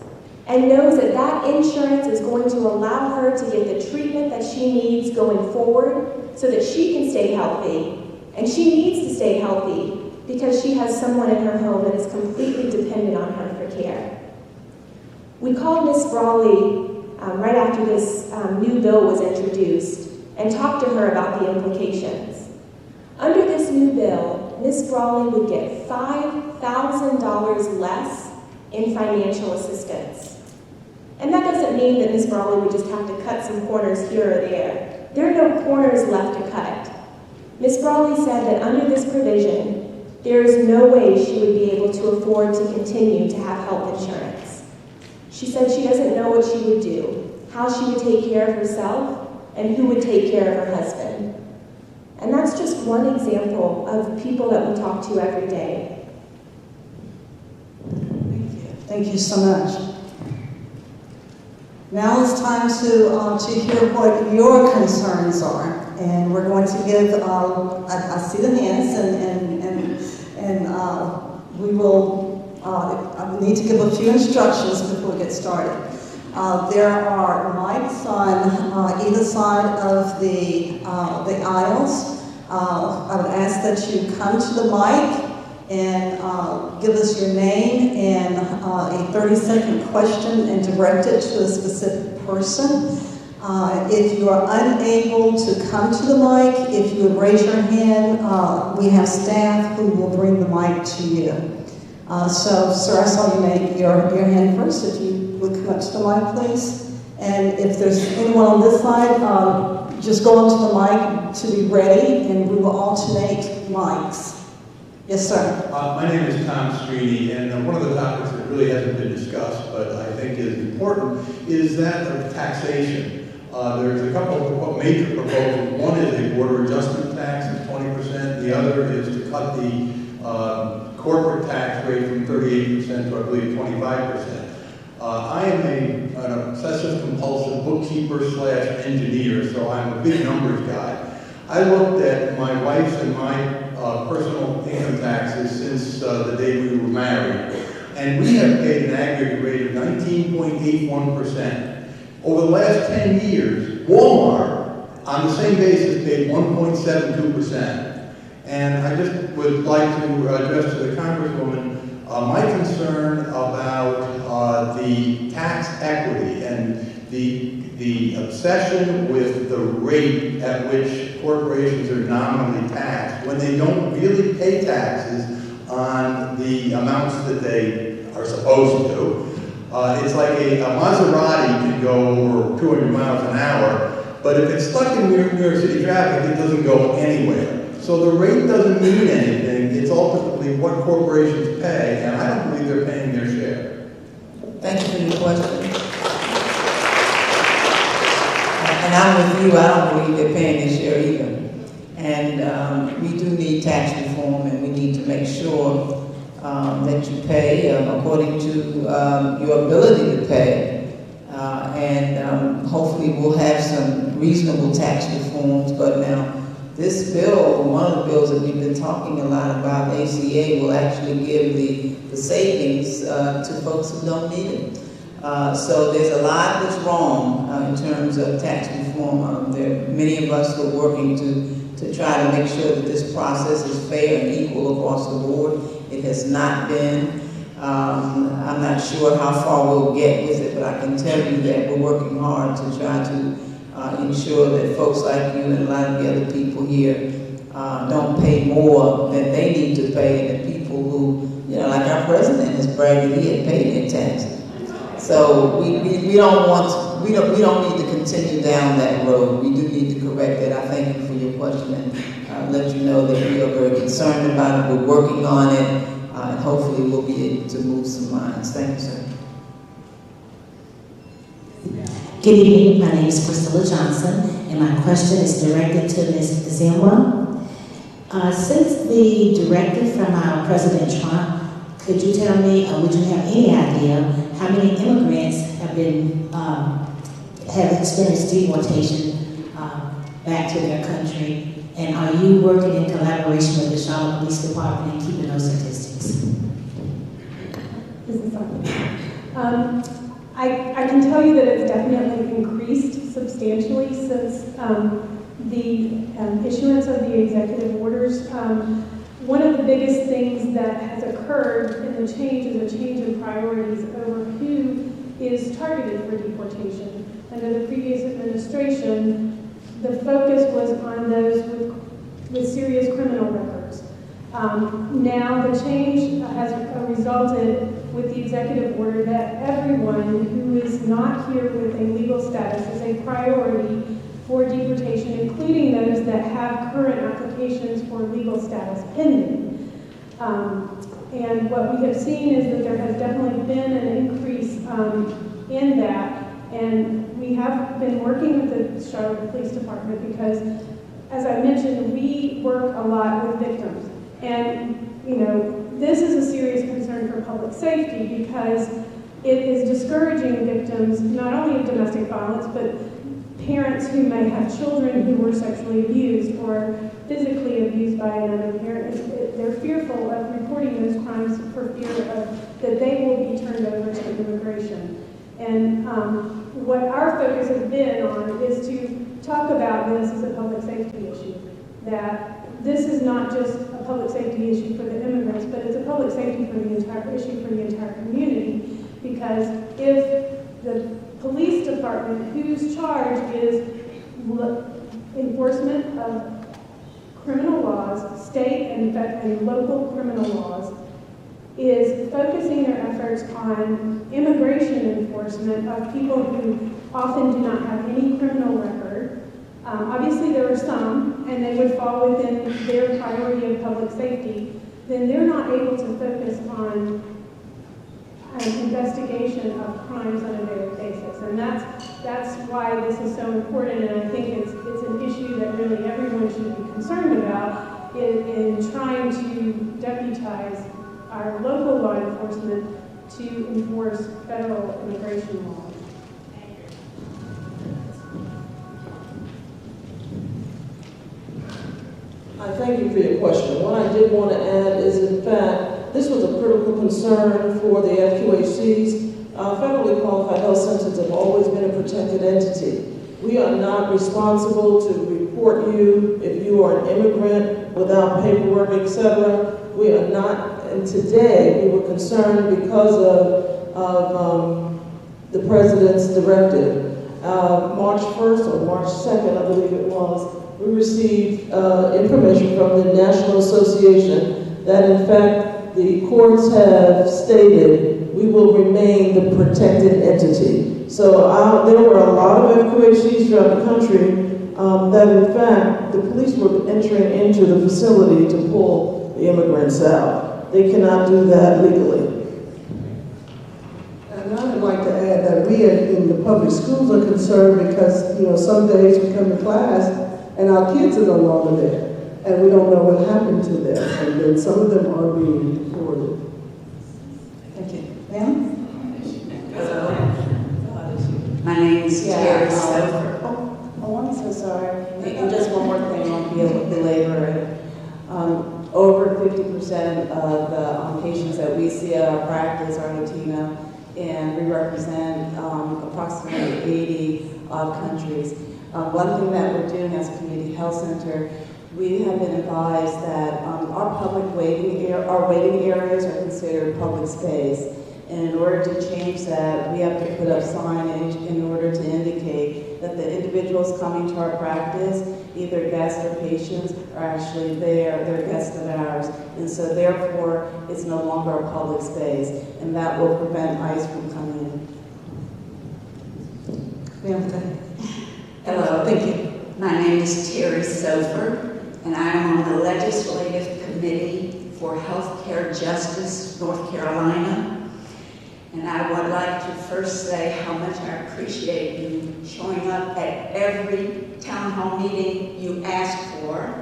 and knows that that insurance is going to allow her to get the treatment that she needs going forward so that she can stay healthy. And she needs to stay healthy because she has someone in her home that is completely dependent on her for care. We called Ms. Brawley right after this new bill was introduced and talked to her about the implications. Under this new bill, Ms. Brawley would get $5,000 less in financial assistance. And that doesn't mean that Ms. Brawley would just have to cut some corners here or there. There are no corners left to cut. Ms. Brawley said that under this provision, there is no way she would be able to afford to continue to have health insurance. She said she doesn't know what she would do, how she would take care of herself, and who would take care of her husband. And that's just one example of people that we talk to every day. Thank you. Thank you so much. Now it's time to hear what your concerns are. And we're going to give, I see the hands, and we will, I'm we need to give a few instructions before we get started. There are mics on either side of the aisles. I would ask that you come to the mic and give us your name and a 30-second question and direct it to a specific person. If you are unable to come to the mic, if you would raise your hand, we have staff who will bring the mic to you. So, sir, I saw you make your hand first. If you would come up to the mic, please. And if there's anyone on this side, just go onto the mic to be ready, and we will alternate mics. Yes, sir. My name is Tom Strini, and one of the topics that really hasn't been discussed, but I think is important, is that of taxation. There's a couple of major proposals. One is a border adjustment tax of 20%. The other is to cut the corporate tax rate from 38% to, I believe, 25%. I am an obsessive compulsive bookkeeper / engineer, so I'm a big numbers guy. I looked at my wife's and my personal income taxes since the day we were married, and we have paid an aggregate rate of 19.81%. Over the last 10 years, Walmart, on the same basis, paid 1.72%. And I just would like to address to the Congresswoman my concern about the tax equity and the obsession with the rate at which corporations are nominally taxed when they don't really pay taxes on the amounts that they are supposed to. It's like a Maserati can go over 200 miles an hour, but if it's stuck in New York City traffic, it doesn't go anywhere. So the rate doesn't mean anything. It's ultimately what corporations pay, and I don't believe they're paying their share. Thank you for your question. And I'm with you, I don't believe they're paying their share either. And we do need tax reform, and we need to make sure that you pay according to your ability to pay. And hopefully we'll have some reasonable tax reforms. But now, this bill, one of the bills that we've been talking a lot about, ACA, will actually give the savings to folks who don't need it. So there's a lot that's wrong in terms of tax reform. There are many of us who are working to try to make sure that this process is fair and equal across the board. It has not been. I'm not sure how far we'll get with it, but I can tell you that we're working hard to try to ensure that folks like you and a lot of the other people here don't pay more than they need to pay than people who, you know, like our president has bragged that he had paid their taxes. So we don't need to continue down that road. We do need to correct it. I thank you for your question and let you know that we are very concerned about it. We're working on it, and hopefully we'll be able to move some minds. Thank you, sir. Good evening. My name is Priscilla Johnson, and my question is directed to Ms. Zimwa. Since the directive from our President Trump, could you tell me, or would you have any idea how many immigrants have experienced deportation back to their country? And are you working in collaboration with the Charlotte Police Department in keeping those statistics? I can tell you that it's definitely increased substantially since the issuance of the executive orders. One of the biggest things that has occurred in the change is a change in priorities over who is targeted for deportation. Under the previous administration, the focus was on those with serious criminal records. Now the change has resulted with the executive order that everyone who is not here with a legal status is a priority for deportation, including those that have current applications for legal status pending. And what we have seen is that there has definitely been an increase in that. And we have been working with the Charlotte Police Department because, as I mentioned, we work a lot with victims. And, you know, this is a serious concern for public safety because it is discouraging victims, not only of domestic violence, but parents who may have children who were sexually abused or physically abused by another parent. They're fearful of reporting those crimes for fear of that they will turned over to immigration. And what our focus has been on is to talk about this as a public safety issue, that this is not just a public safety issue for the immigrants, but it's a public safety for the entire issue for the entire community. Because if the police department, whose charge is enforcement of criminal laws, state and local criminal laws, is focusing their efforts on immigration enforcement of people who often do not have any criminal record. Obviously there are some, and they would fall within their priority of public safety, then they're not able to focus on an investigation of crimes on a daily basis. And that's why this is so important, and I think it's an issue that really everyone should be concerned about in trying to deputize our local law enforcement to enforce federal immigration laws. I thank you for your question. What I did want to add is, in fact, this was a critical concern for the FQHCs. Federally qualified health centers have always been a protected entity. We are not responsible to report you if you are an immigrant without paperwork, etc. We are not, and today we were concerned because of the President's directive. March 1st or March 2nd, I believe it was, we received information from the National Association that in fact the courts have stated we will remain the protected entity. So there were a lot of FQHCs throughout the country that in fact the police were entering into the facility to pull the immigrants out. They cannot do that legally. And I would like to add that we in the public schools are concerned because, some days we come to class and our kids are no longer there, and we don't know what happened to them, and then some of them are being deported. Thank you. Ma'am? My name is Terry Oh, I'm so sorry. And just one more thing, I won't be able to belabor it. Over 50% of the patients that we see at our practice are Latino, and we represent approximately 80 countries. One thing that we're doing as a community health center, we have been advised that our waiting areas are considered public space. And in order to change that, we have to put up signage in order to indicate that the individuals coming to our practice, either guests or patients, are actually there, they're guests of ours. And so therefore, it's no longer a public space, and that will prevent ICE from coming in. Ma'am, Hello. thank you. My name is Terry Sofer, and I am on the Legislative Committee for Healthcare Justice, North Carolina. And I would like to first say how much I appreciate you showing up at every town hall meeting you ask for,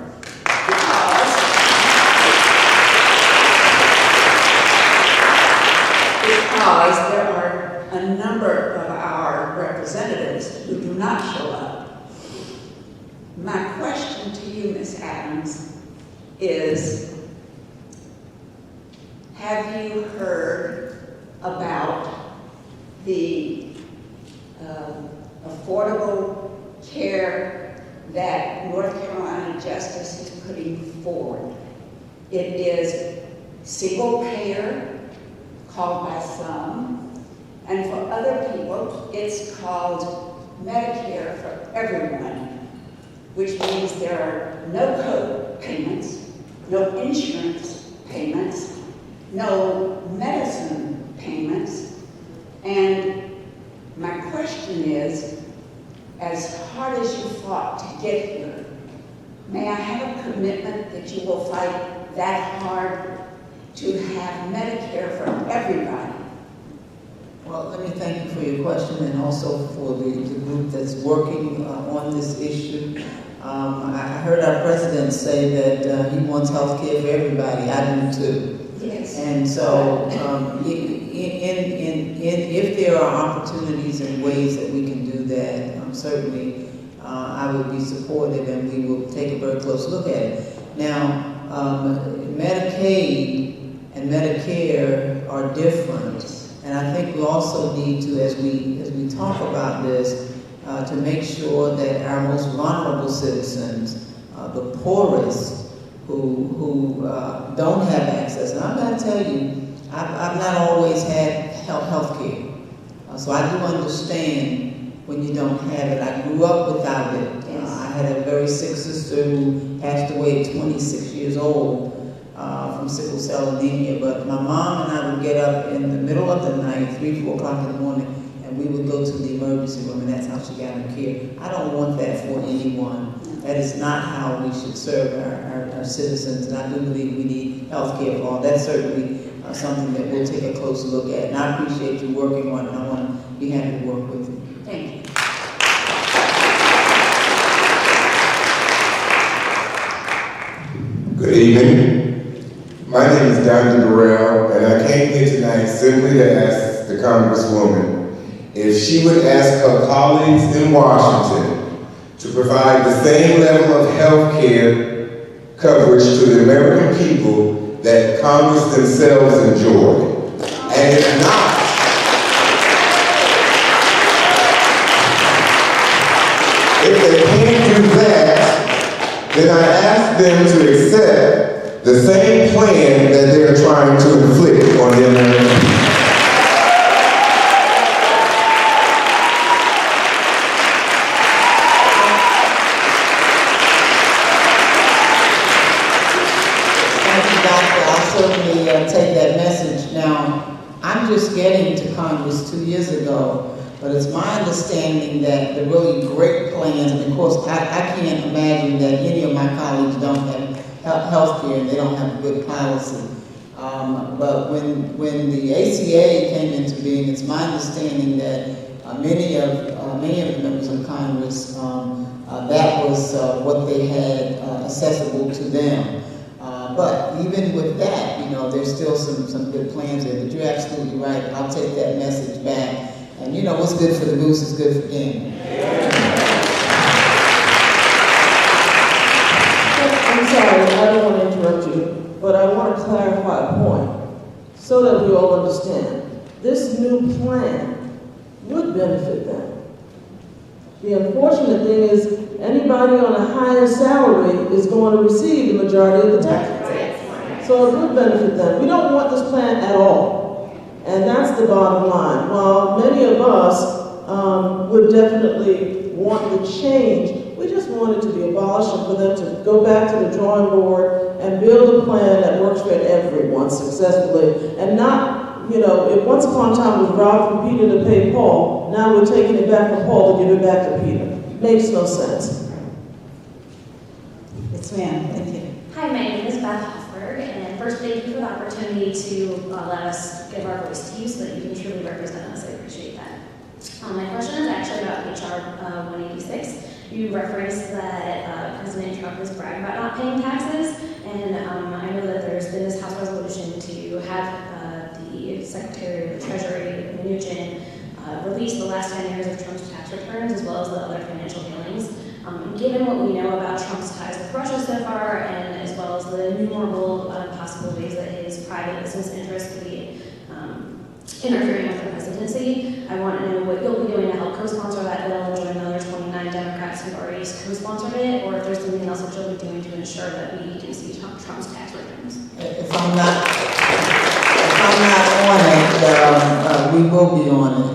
because there are a number of our representatives who do not show up. My question to you, Ms. Adams, is have you heard about the affordable care that North Carolina Justice is putting forward? It is single payer, called by some, and for other people, it's called Medicare for everyone, which means there are no co-payments, no insurance payments, no medicine payments. And my question is, as hard as you fought to get here, may I have a commitment that you will fight that hard to have Medicare for everybody? Well, let me thank you for your question and also for the group that's working on this issue. I heard our president say that he wants health care for everybody. I do too. Yes. And so if there are opportunities and ways that we can do that, certainly I would be supportive, and we will take a very close look at it. Now, Medicaid and Medicare are different, And I think we also need to, as we talk about this, to make sure that our most vulnerable citizens, the poorest, who don't have access. And I'm going to tell you, I've not always had health care. So I do understand when you don't have it. I grew up without it. I had a very sick sister who passed away at 26 years old from sickle cell anemia. But my mom and I would get up in the middle of the night, 3, 4 o'clock in the morning, and we would go to the emergency room, and that's how she got her care. I don't want that for anyone. That is not how we should serve our citizens, and I do believe we need health care for all. That's certainly something that we'll take a closer look at. And I appreciate you working on it, and I want to be happy to work with you. Thank you. Good evening. My name is Don Burrell, and I came here tonight simply to ask the Congresswoman if she would ask her colleagues in Washington to provide the same level of health care coverage to the American people that Congress themselves enjoy. And if not, if they can't do that, then I ask them to accept the same plan that they're trying to inflict on the American people. Take that message. Now, I'm just getting to Congress 2 years ago, but it's my understanding that the really great plans, and of course, I can't imagine that any of my colleagues don't have health care and they don't have good policy. But when the ACA came into being, it's my understanding that many of the members of Congress, that was what they had accessible to them. But even with that, you know, there's still some good plans there. But you're absolutely right. I'll take that message back. And you know, what's good for the goose is good for game. I'm sorry, I don't want to interrupt you, but I want to clarify a point so that we all understand. This new plan would benefit them. The unfortunate thing is anybody on a higher salary is going to receive the majority of the tax. So it would benefit them. We don't want this plan at all. And that's the bottom line. While many of us would definitely want the change, we just want it to be abolished and for them to go back to the drawing board and build a plan that works for everyone successfully. And not, you know, if once upon a time it was robbed from Peter to pay Paul, now we're taking it back from Paul to give it back to Peter. Makes no sense. Yes, ma'am. Thank you. Hi, my name is Beth Hoffberg, and first, thank you for the opportunity to let us give our voice to you so that you can truly represent us. I appreciate that. My question is actually about HR 186. You referenced that President Trump has bragged about not paying taxes, and I know that there's been this House resolution to have the Secretary of the Treasury, Mnuchin, release the last 10 years of Trump's tax returns as well as the other financial dealings. Given what we know about Trump's ties with Russia so far, and as well as the innumerable possible ways that his private business interests could be interfering with the presidency, I want to know what you'll be doing to help co-sponsor that bill and join the other 29 Democrats who've already co-sponsored it, or if there's something else that you'll be doing to ensure that we do see Trump's tax returns. If I'm not on it, we will be on it.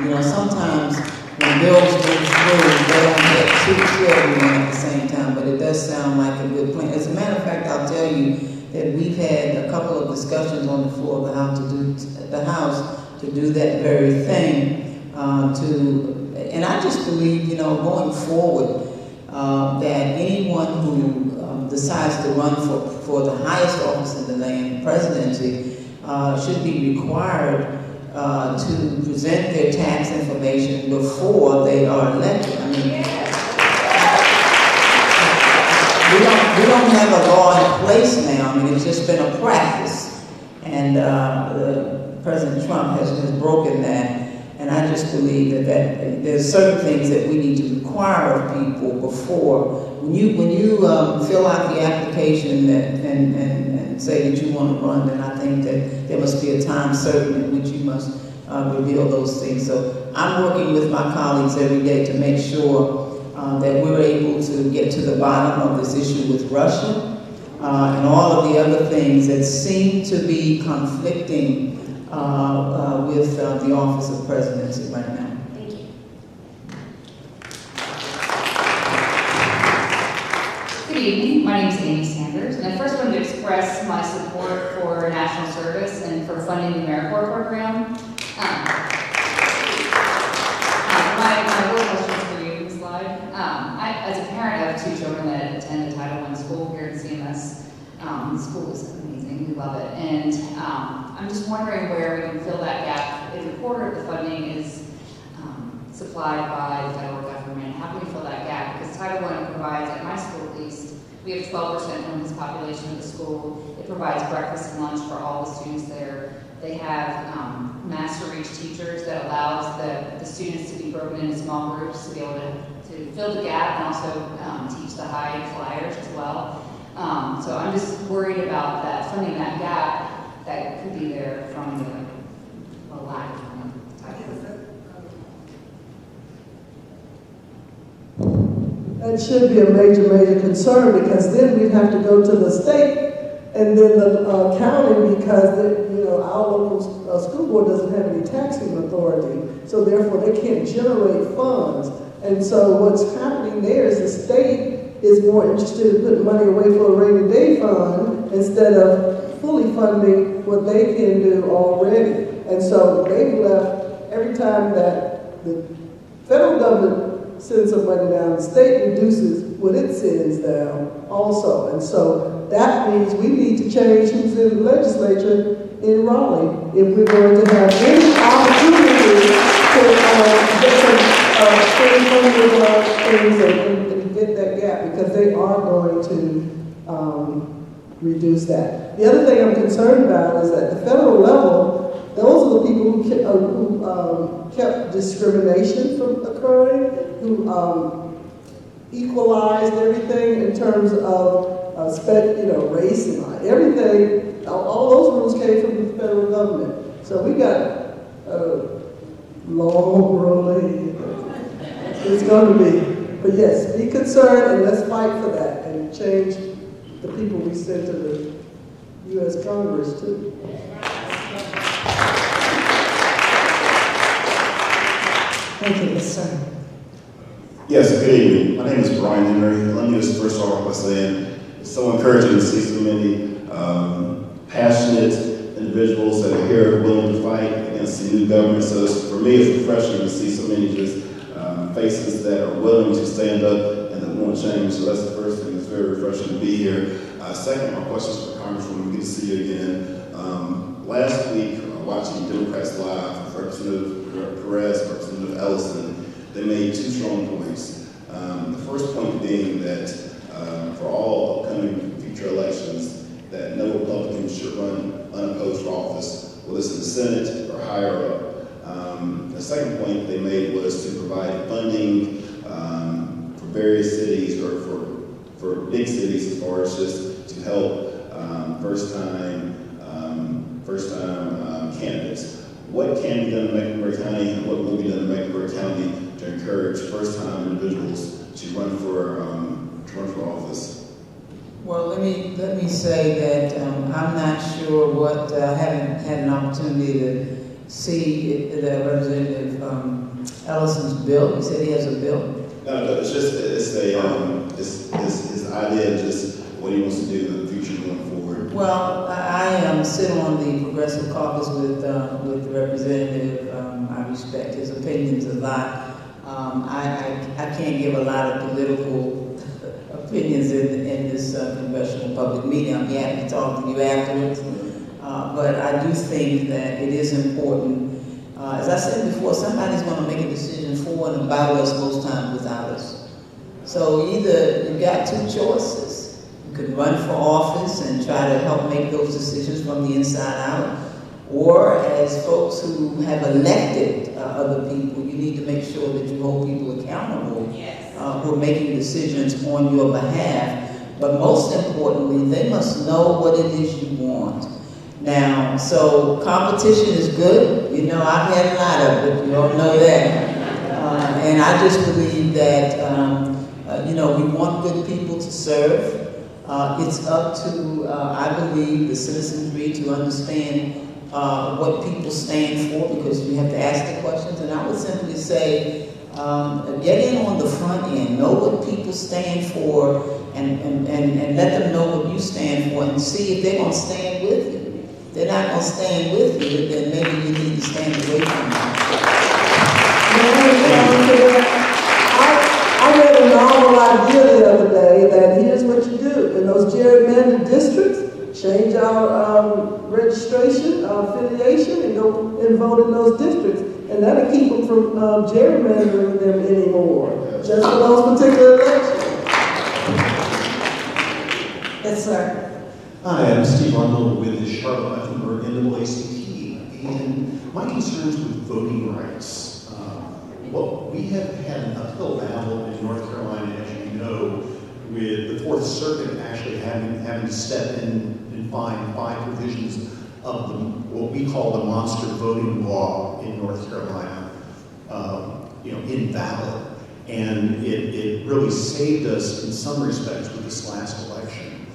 You know, sometimes when bills go through, they don't get to everyone at the same time, but it does sound like a good plan. As a matter of fact, I'll tell you that we've had a couple of discussions on the floor of the House to do that very thing. And I just believe, you know, going forward, that anyone who decides to run for the highest office in the land, presidency, should be required to present their tax information before they are elected. I mean, we don't have a law in place now. I mean, it's just been a practice, and President Trump has broken that. And I just believe that there's certain things that we need to require of people before. When you fill out the application and say that you want to run, then I think that there must be a time certain in which you must reveal those things. So I'm working with my colleagues every day to make sure that we're able to get to the bottom of this issue with Russia and all of the other things that seem to be conflicting with the Office of Presidency right now. Thank you. Good evening. My name is Amy Sanders, and I first wanted to express my support for national service and for funding the AmeriCorps program. My real question is for you, Ms. Lyde. As a parent, I have 2 children that attend a Title I school here at CMS. The school is amazing. We love it. And I'm just wondering where we can fill that gap. If a quarter of the funding is supplied by the federal government, how can we fill that gap? Because Title I provides, at my school at least, we have 12% women's population of the school. It provides breakfast and lunch for all the students there. They have master reach teachers that allows the students to be broken into small groups to be able to fill the gap and also teach the high flyers as well. So I'm just worried about that, funding that gap that could be there from the lack of funding. That should be a major concern, because then we'd have to go to the state and then the county, because our local school board doesn't have any taxing authority, so therefore they can't generate funds. And so what's happening there is the state is more interested in putting money away for a rainy day fund instead of fully funding what they can do already. And so they've left, every time that the federal government sends some money down, the state reduces what it sends down also. And so that means we need to change who's in the legislature in Raleigh if we're going to have any opportunity to get some state funding things and get that gap, because they are going to reduce that. The other thing I'm concerned about is at the federal level, those are the people who kept discrimination from occurring, who equalized everything in terms of race and everything. All those rules came from the federal government. So we got a long road ahead. It's going to be. But yes, be concerned and let's fight for that and change the people we send to the U.S. Congress too. Thank you, yes, sir. Yes, good evening. My name is Brian Henry. Let me just first start off by saying it's so encouraging to see so many passionate individuals that are here willing to fight against the new government. So for me, it's refreshing to see so many just faces that are willing to stand up and that want change. So that's the first thing. It's very refreshing to be here. Second, my questions for Congresswoman. Good to see you again. Last week, watching Democrats Live, Representative Perez, Representative Ellison, they made 2 strong points. The first point being that for all upcoming future elections, that no Republican should run unopposed for office, whether it's in the Senate or higher up. The second point they made was to provide funding for various cities or for big cities as far as just to help first-time candidates. What can be done in Mecklenburg County and what will be done in Mecklenburg County to encourage first-time individuals to run for office? Well, let me say that I'm not sure what I haven't had an opportunity to see the Representative Ellison's bill. He said he has a bill. No, it's his idea of just what he wants to do in the future going forward. Well, I sit on the Progressive Caucus with the representative. I respect his opinions a lot. I can't give a lot of political opinions in this congressional public meeting. I'm happy to talk to you afterwards. But I do think that it is important. As I said before, somebody's going to make a decision for and about us most times without us. So either you've got 2 choices. You could run for office and try to help make those decisions from the inside out. Or as folks who have elected other people, you need to make sure that you hold people accountable who are making decisions on your behalf. But most importantly, they must know what it is you want. Now, so competition is good. You know, I've had a lot of it. You all know that. And I just believe that, you know, we want good people to serve. It's up to, I believe, the citizenry to understand what people stand for, because you have to ask the questions. And I would simply say, get in on the front end, know what people stand for, and let them know what you stand for, and see if they're going to stand with you. If they're not going to stand with you, then maybe you need to stand away from them. I read a novel idea the other day that here's what you do. In those gerrymandered districts, change our registration, our affiliation, and go and vote in those districts. And that'll keep them from gerrymandering them anymore, just for those particular elections. Yes, sir. Hi, I'm Steve Arnold with the Charlotte-Mecklenburg NAACP, and my concerns with voting rights. Well, we have had an uphill battle in North Carolina, as you know, with the Fourth Circuit actually having to step in and find 5 provisions of what we call the monster voting law in North Carolina, you know, invalid. And it really saved us in some respects with this last election.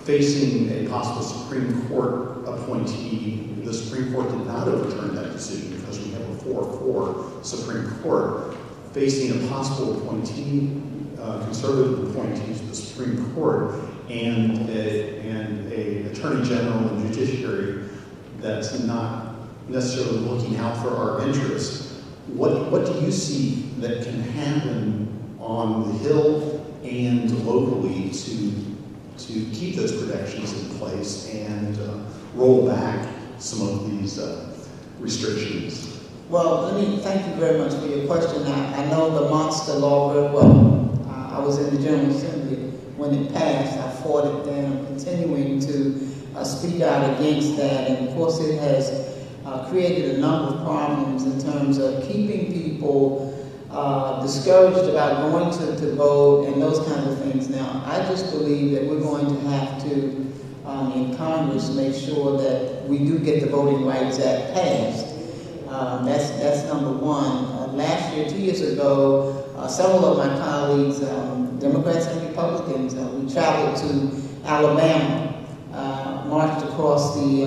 Facing a possible Supreme Court appointee, the Supreme Court did not overturn that decision because we have a 4-4 Supreme Court. Facing a possible appointee, conservative appointee to the Supreme Court, and a Attorney General and Judiciary that's not necessarily looking out for our interests. What do you see that can happen on the Hill and locally to keep those protections in place and roll back some of these restrictions? Well, let me thank you very much for your question. I know the monster law very well. I was in the General Assembly when it passed. I fought it then. I'm continuing to speak out against that. And of course, it has created a number of problems in terms of keeping people discouraged about going to vote and those kinds of things. Now, I just believe that we're going to have to, in Congress, make sure that we do get the Voting Rights Act passed. That's number one. Last year, 2 years ago, several of my colleagues, Democrats and Republicans, we traveled to Alabama, marched across the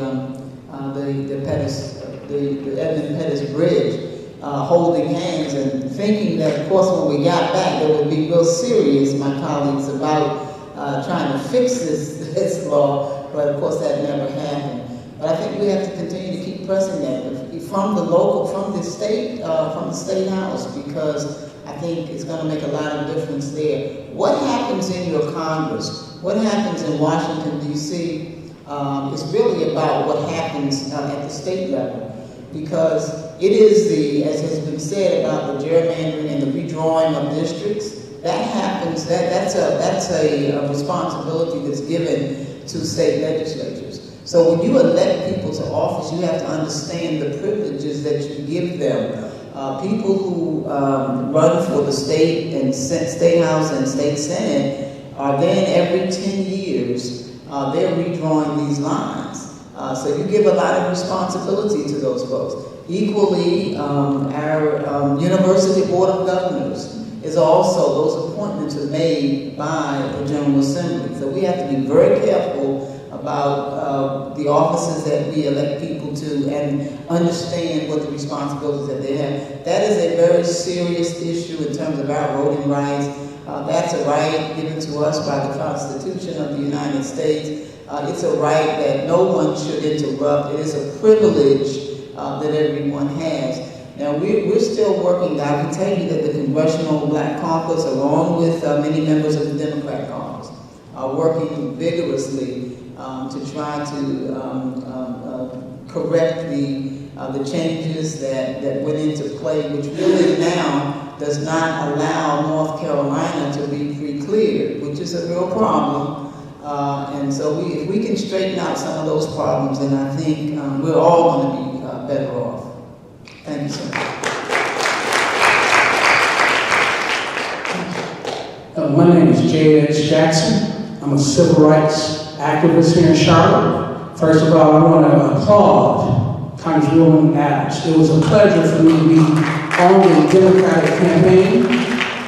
Edmund Pettus Bridge, holding hands and thinking that, of course, when we got back, they would be real serious, my colleagues, about trying to fix this law, but of course that never happened. But I think we have to continue to keep pressing that from the state house, because I think it's going to make a lot of difference there. What happens in your Congress, what happens in Washington, D.C., is really about what happens at the state level, because it is as has been said about the gerrymandering and the redrawing of districts. That happens. That's a responsibility that's given to state legislatures. So when you elect people to office, you have to understand the privileges that you give them. People who run for the state house and state senate are then every 10 years they're redrawing these lines. So you give a lot of responsibility to those folks. Equally, our University Board of Governors is also, those appointments are made by the General Assembly. So we have to be very careful about the offices that we elect people to and understand what the responsibilities that they have. That is a very serious issue in terms of our voting rights. That's a right given to us by the Constitution of the United States. It's a right that no one should interrupt. It is a privilege that everyone has. Now, we're still working. I can tell you that the Congressional Black Caucus, along with many members of the Democrat Caucus, are working vigorously to try to correct the changes that went into play, which really now does not allow North Carolina to be pre-cleared, which is a real problem. And so if we can straighten out some of those problems, then I think we're all going to be better off. Thank you, sir. My name is J.H. Jackson. I'm a civil rights activist here in Charlotte. First of all, I want to applaud Congresswoman Adams. It was a pleasure for me to be on the Democratic campaign.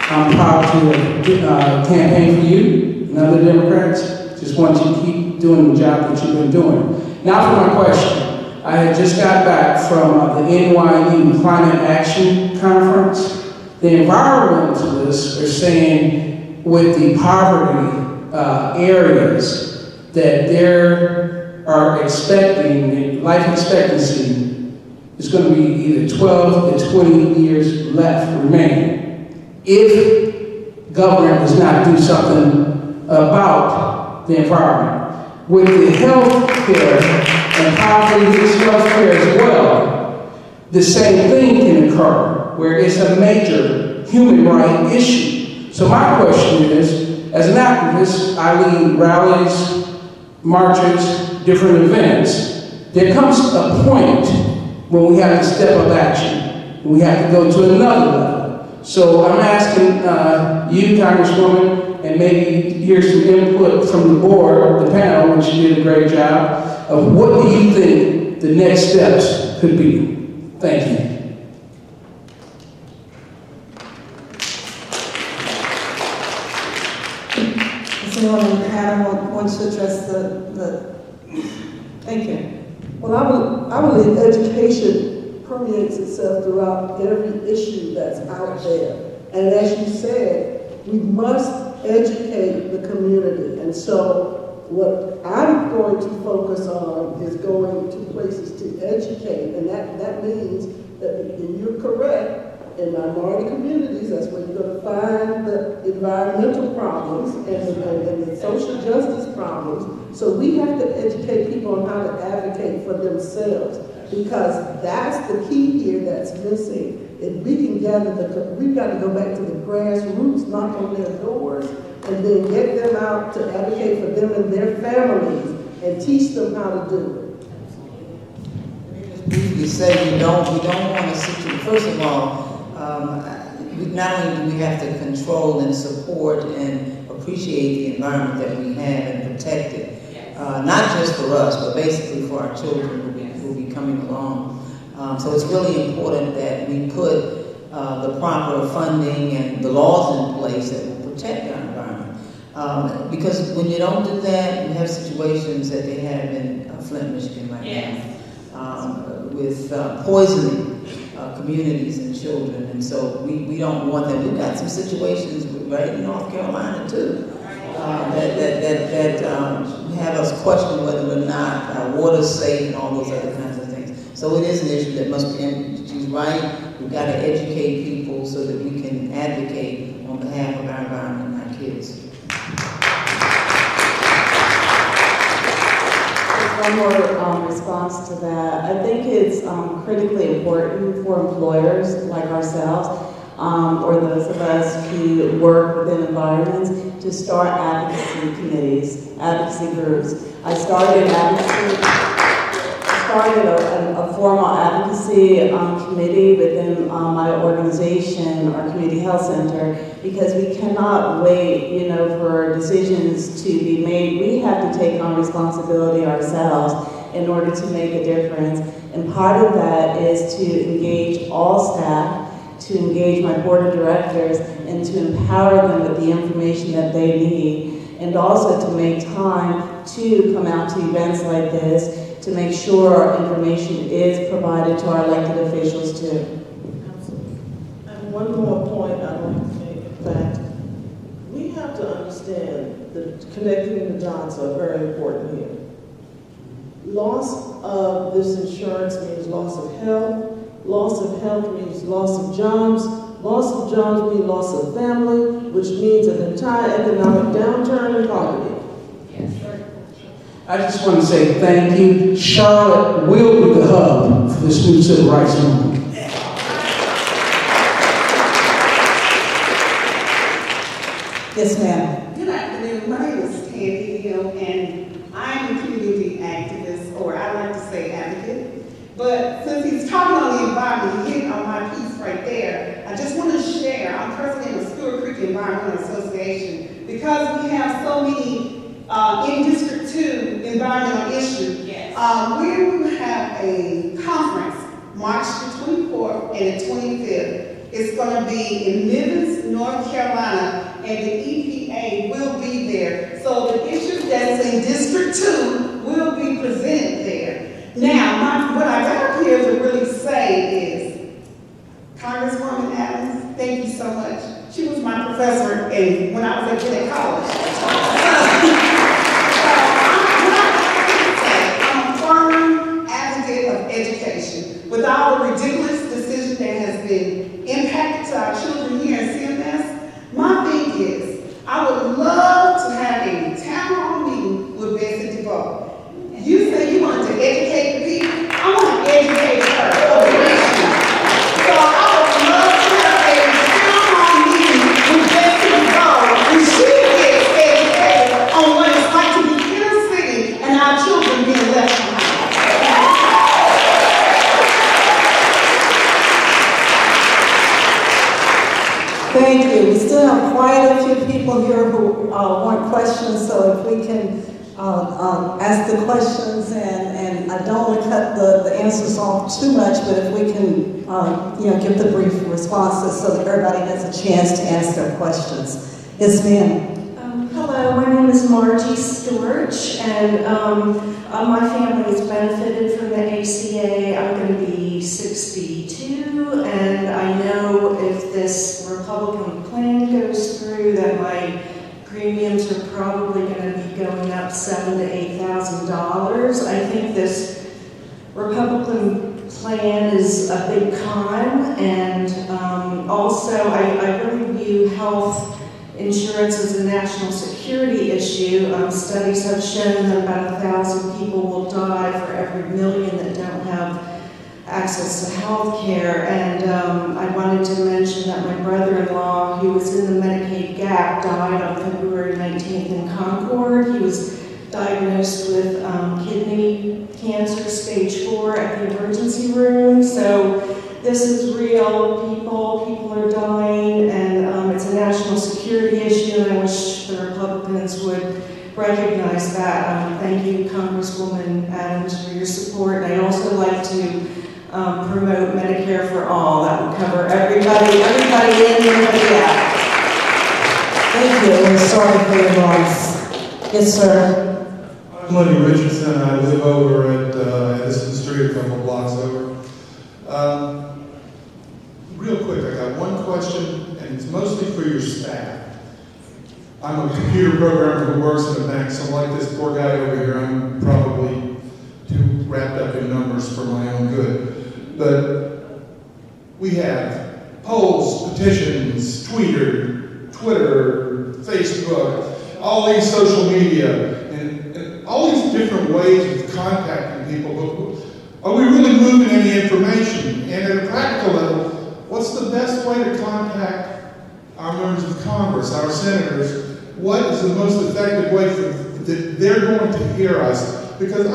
I'm proud to campaign for you and other Democrats. Just want you to keep doing the job that you've been doing. Now for my question. I had just got back from the NYU Climate Action Conference. The environmentalists are saying with the poverty areas that there are expecting, life expectancy is going to be either 12 to 20 years left remaining if government does not do something about the environment. With the health care and poverty health care as well, the same thing can occur where it's a major human right issue. So my question is, as an activist, I lead rallies, marches, different events. There comes a point when we have to step up action. We have to go to another level. So I'm asking you, Congresswoman, and maybe hear some input from the board, the panel, which you did a great job, of what do you think the next steps could be? Thank you. Does anyone on the panel want to address the thank you. Well, I believe education permeates itself throughout every issue that's out there. And as you said, we must educate the community. And so what I'm going to focus on is going to places to educate. And that means that, and you're correct, in minority communities, that's where you're going to find the environmental problems and the social justice problems. So we have to educate people on how to advocate for themselves, because that's the key here that's missing. If we can gather we've got to go back to the grassroots, knock on their doors, and then get them out to advocate for them and their families and teach them how to do it. You say we don't want to see, first of all, not only do we have to control and support and appreciate the environment that we have and protect it, not just for us, but basically for our children who will be coming along. So it's really important that we put the proper funding and the laws in place that will protect our environment. Because when you don't do that, you have situations that they have in Flint, Michigan right now, with poisoning communities and children, and so we don't want that. We've got some situations right in North Carolina too that have us question whether or not our water's safe and all those other kinds of things. So it is an issue that must be, and she's right, we've got to educate people so that we can advocate on behalf of our environment and our kids. One more response to that. I think it's critically important for employers like ourselves, or those of us who work within environments, to start advocacy committees, advocacy groups. I started a formal advocacy committee within my organization, our community health center, because we cannot wait, for decisions to be made. We have to take on responsibility ourselves in order to make a difference. And part of that is to engage all staff, to engage my board of directors, and to empower them with the information that they need, and also to make time to come out to events like this to make sure information is provided to our elected officials too. And one more point I'd like to make, in fact, we have to understand that connecting the dots are very important here. Loss of this insurance means loss of health. Loss of health means loss of jobs. Loss of jobs means loss of family, which means an entire economic downturn in poverty. I just want to say thank you. Charlotte will be the hub for this new civil rights movement. Yes, ma'am. Good afternoon. My name is Candy Hill, and I'm a community activist, or I like to say advocate. But since he's talking on the environment, he hit on my piece right there. I just want to share. I'm president of Stewart Creek Environmental Association, because we have so many in District 2 environmental issues. Yes. we will have a conference March the 24th and the 25th. It's going to be in Memphis, North Carolina, and the EPA will be there. So the issues that's in District 2 will be presented there. Now, what I got up here to really say is, Congresswoman Adams, thank you so much. She was my professor when I was at Gwinnett College. I'm a firm advocate of education. With all the ridiculous decisions that has been impacted to our children here in CMS, my thing is, I would love to have a town hall meeting with Bessie DeVoe. You say you wanted to educate the people, I want to educate her. So I would love to have a town hall meeting with Bessie DeVoe, and she gets educated on what it's like to be in a city and our children being left behind. Thank you. We still have quite a few people here who want questions, so if we can ask the questions, and I don't want to cut the answers off too much, but if we can give the brief responses so that everybody has a chance to ask their questions. Yes, ma'am. Hello, my name is Margie Stewart, and my family has benefited from the ACA. I'm going to be 62, and I know if this Republican plan goes through that my premiums are probably going to be going up $7,000 to $8,000. I think this Republican plan is a big con, and also I really view health insurance is a national security issue. Studies have shown that about 1,000 people will die for every 1 million that don't have access to health care. And I wanted to mention that my brother-in-law, who was in the Medicaid gap, died on February 19th in Concord. He was diagnosed with kidney cancer, stage 4, at the emergency room. So this is real. People are dying, and it's a national security issue, and I wish the Republicans would recognize that. Thank you, Congresswoman Adams, for your support. And I'd also like to promote Medicare for All. That would cover everybody in, everybody out. Thank you. We're sorry for your loss. Yes, sir. I'm Lenny Richardson. I live over at Edison Street, a couple blocks over. Real quick, I got one question, and it's mostly for your staff. I'm a computer programmer who works in a bank, so like this poor guy over here, I'm probably too wrapped up in numbers for my own good. But we have polls, petitions, Twitter, Facebook, all these social media, and all these different ways of contacting people. But are we really moving any information? And at a practical level, what's the best way to contact our members of Congress, our senators? What is the most effective way that they're going to hear us? Because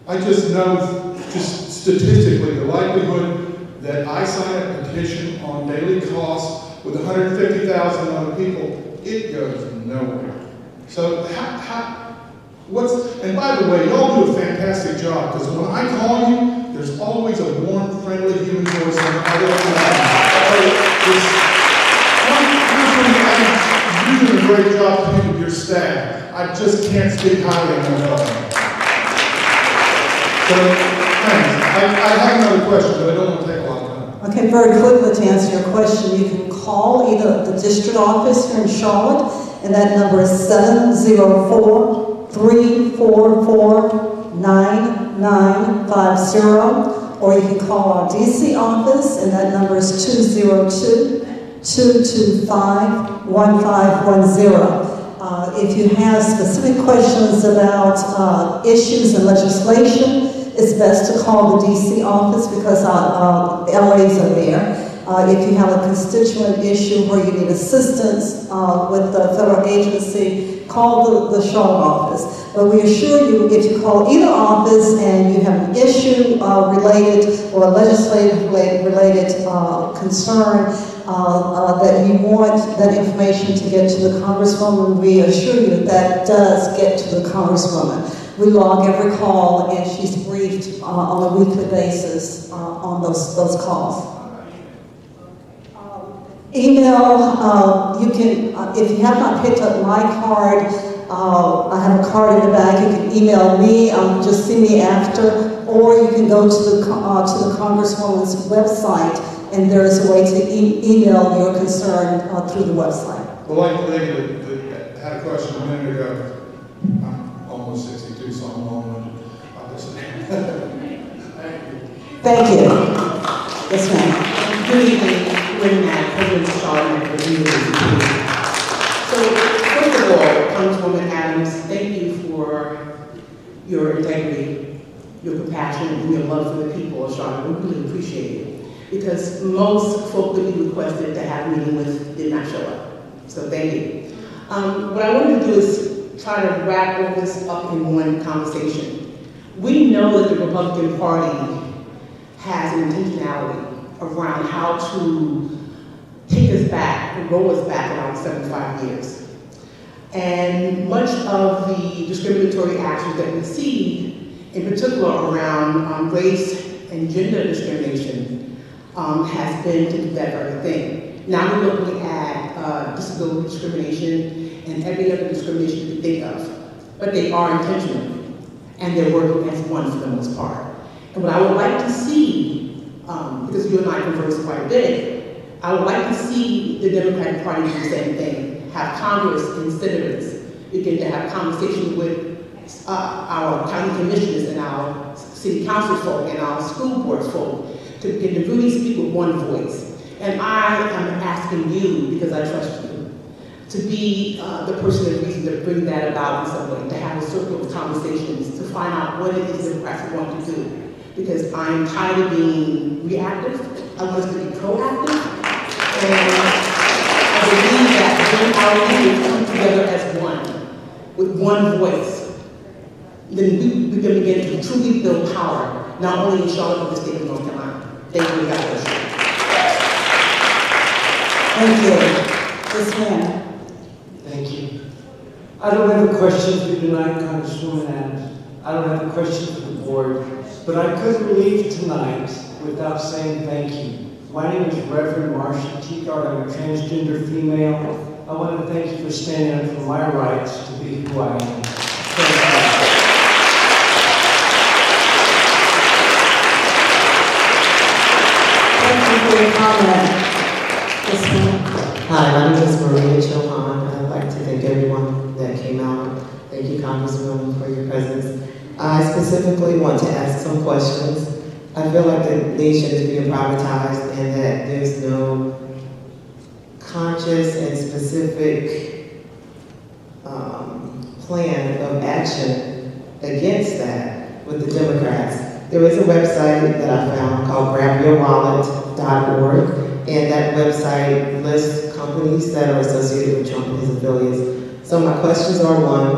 I just know statistically the likelihood that I sign a petition on daily costs with 150,000 other people, it goes nowhere. So and by the way, y'all do a fantastic job, because when I call you, there's always a warm, friendly human voice on the other line. You're doing a great job with your staff. I just can't speak highly enough of them. So, thanks. I have another question, but I don't want to take a lot of time. Okay, very quickly to answer your question, you can call either the district office here in Charlotte, and that number is 704-344-9950, or you can call our DC office, and that number is 202-225-1510. If you have specific questions about issues and legislation, it's best to call the DC office because our LAs are there. If you have a constituent issue where you need assistance with the federal agency, call the Charlotte office. But we assure you, if you call either office and you have an issue related or a legislative related concern that you want that information to get to the Congresswoman, we assure you that does get to the Congresswoman. We log every call, and she's briefed on a weekly basis on those calls. Email, you can, if you have not picked up my card, I have a card in the back. You can email me, just see me after, or you can go to the Congresswoman's website, and there is a way to email your concern through the website. Well, like the lady that had a question a minute ago, I'm almost 62, so I'm long-winded. Thank you. Yes, ma'am. Good evening, women at President Charlotte for So, first of all, Congresswoman Adams, thank you for your integrity, your compassion, and your love for the people of Charlotte. We really appreciate it. Because most folk that we requested to have a meeting with did not show up. So thank you. What I wanted to do is try to wrap all this up in one conversation. We know that the Republican Party has an intentionality around how to take us back and roll us back around 75 years. And much of the discriminatory actions that we see, in particular around race and gender discrimination, has been to do that very thing. Now we're looking at disability discrimination and every other discrimination you can think of. But they are intentional, and they're working as one for the most part. And what I would like to see, because you and I converse quite a bit, I would like to see the Democratic Party do the same thing, have Congress and senators begin to have conversations with our county commissioners and our city council folk and our school board folk to begin to really speak with one voice. And I am asking you, because I trust you, to be the person of reason to bring that about in some way, to have a circle of conversations, to find out what it is Democrats want to do. Because I'm tired of being reactive. I want us to be proactive. And I believe that when our leaders come together as one, with one voice, then we can begin to truly build power, not only in Charlotte, but the state of North Carolina. Thank you, God bless you. Thank you. Yes, ma'am. Thank you. I don't have a question for you tonight, Congresswoman Adams. I don't have a question for the board, but I couldn't leave tonight without saying thank you. My name is Reverend Marcia Teagard. I'm a transgender female. I want to thank you for standing up for my rights to be who I am. Thank you. Thank you for your comment. Yes, ma'am. Hi, my name is Maria Chauhan. I'd like to thank everyone that came out. Thank you, Congresswoman, for your presence. I specifically want to ask some questions. I feel like the nation is being privatized and that there's no conscious and specific plan of action against that with the Democrats. There is a website that I found called grabyourwallet.org, and that website lists companies that are associated with Trump and his affiliates. So my questions are: one,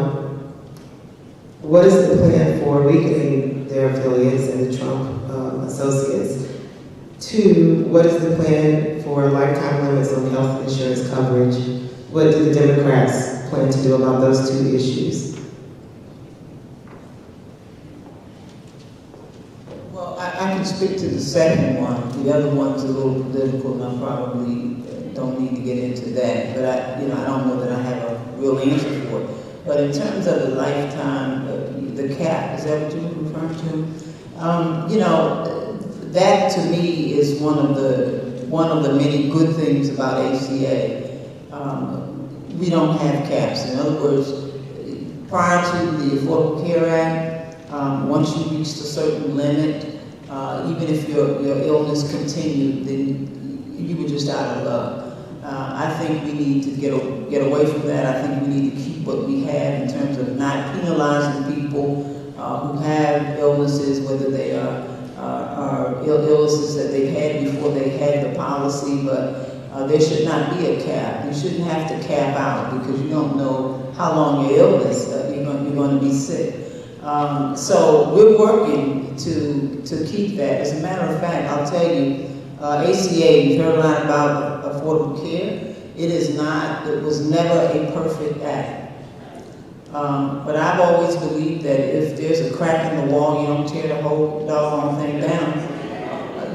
what is the plan for weakening their affiliates and the Trump associates? Two, what is the plan for lifetime limits on health insurance coverage? What do the Democrats plan to do about those two issues? Well, I can speak to the second one. The other one's a little political, and I probably don't need to get into that. But I don't know that I have a real answer for it. But in terms of the lifetime, the cap, is that what you were referring to? That to me is one of the many good things about ACA. We don't have caps. In other words, prior to the Affordable Care Act, once you reached a certain limit, even if your illness continued, then you were just out of luck. I think we need to get away from that. I think we need to keep what we have in terms of not penalizing people who have illnesses, whether they are illnesses that they had before they had the policy, but there should not be a cap. You shouldn't have to cap out because you don't know how long your illness, you're going to be sick. So we're working to keep that. As a matter of fact, I'll tell you, ACA, you've heard a lot about affordable care. It was never a perfect act. But I've always believed that if there's a crack in the wall, you don't tear the whole doggone thing down.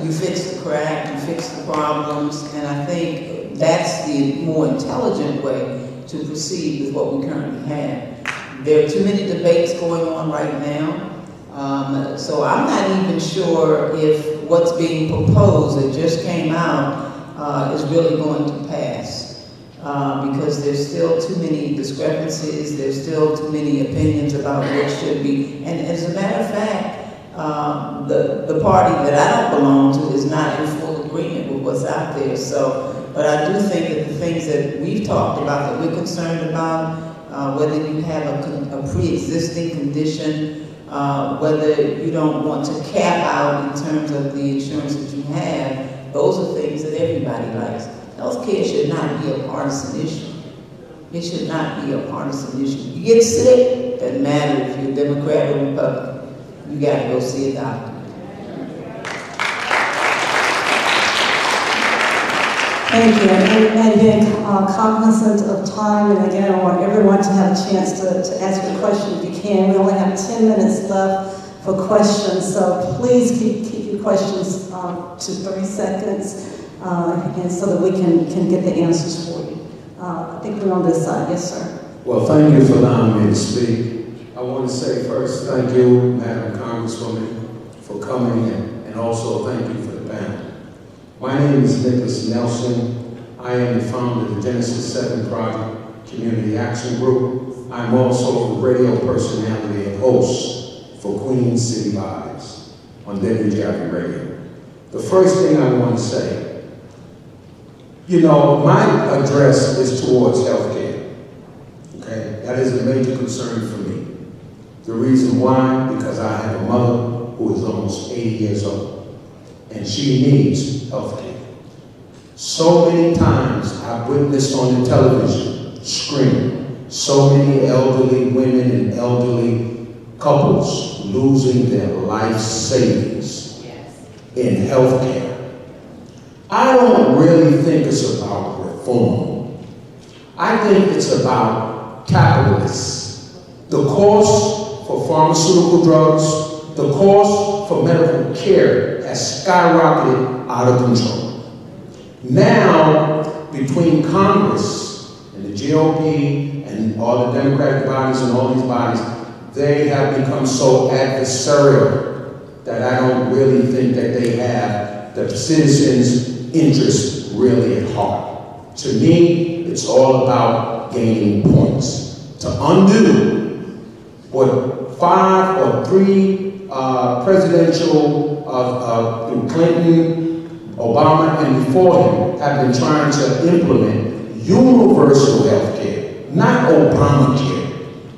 You fix the crack, you fix the problems, and I think that's the more intelligent way to proceed with what we currently have. There are too many debates going on right now, so I'm not even sure if what's being proposed that just came out is really going to pass, because there's still too many discrepancies, there's still too many opinions about what should be, and as a matter of fact, the party that I don't belong to is not in full agreement with what's out there. So, but I do think that the things that we've talked about, that we're concerned about, whether you have a pre-existing condition, whether you don't want to cap out in terms of the insurance that you have, those are things that everybody likes. Healthcare should not be a partisan issue. It should not be a partisan issue. You get sick, doesn't matter if you're Democrat or Republican. You gotta go see a doctor. Thank you. And being cognizant of time, and again, I want everyone to have a chance to ask a question if you can. We only have 10 minutes left for questions, so please keep your questions to 30 seconds, and so that we can get the answers for you. I think we're on this side. Yes, sir. Well, thank you for allowing me to speak. I want to say first, thank you, Madam Congresswoman, for coming, and also thank you for the panel. My name is Nicholas Nelson. I am the founder of the Genesis 7 Project Community Action Group. I'm also the radio personality and host for Queen City Vibes on WJRV Radio. The first thing I want to say, you know, my address is towards healthcare. Okay, that is a major concern for me. The reason why, because I have a mother who is almost 80 years old, and she needs health care. So many times I've witnessed on the television, screen, so many elderly women and elderly couples losing their life savings in health care. I don't really think it's about reform. I think it's about capitalists. The cost for pharmaceutical drugs, the cost for medical care has skyrocketed out of control. Now, between Congress and the GOP and all the Democratic bodies and all these bodies, they have become so adversarial that I don't really think that they have the citizens' interest really at heart. To me, it's all about gaining points. To undo what 5 or 3 presidential of Clinton, Obama, and before him have been trying to implement universal health care, not Obamacare.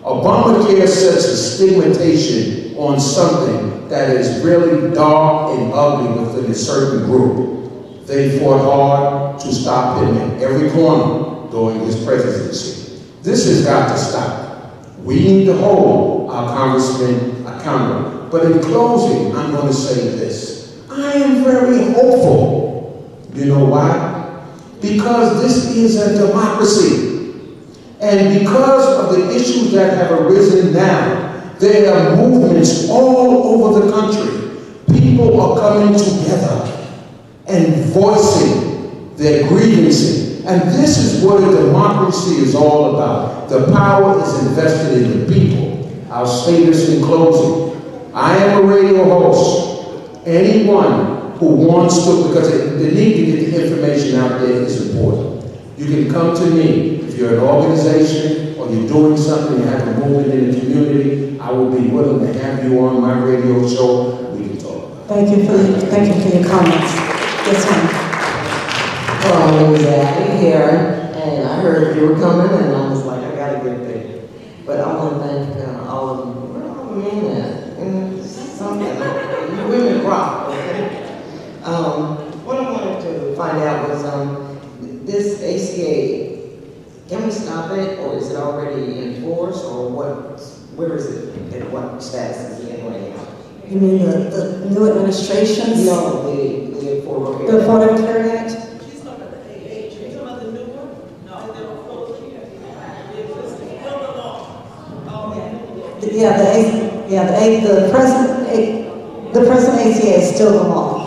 Obamacare sets a stigmatization on something that is really dark and ugly within a certain group. They fought hard to stop him in every corner during his presidency. This has got to stop. We need to hold our congressmen accountable. But in closing, I'm going to say this. I am very hopeful. You know why? Because this is a democracy. And because of the issues that have arisen now, there are movements all over the country. People are coming together and voicing their grievances. And this is what a democracy is all about. The power is invested in the people. I'll say this in closing. I am a radio host. Anyone who wants to, because the need to get the information out there is important. You can come to me if you're an organization or you're doing something, you have a movement in the community. I will be willing to have you on my radio show. We can talk about it. Thank you for your comments. Yes, ma'am. Well, my name is Abby here, and I heard you were coming, and I was like, I gotta get there. But I want to thank all of you. Where are all the men at? And something, you women rock, okay? What I wanted to find out was this ACA, can we stop it, or is it already in force, or what? Where is it, and what status is it in right now? You mean the new administration's? No, the Affordable Care Act. The Affordable Care Act? the present ACA is still the law.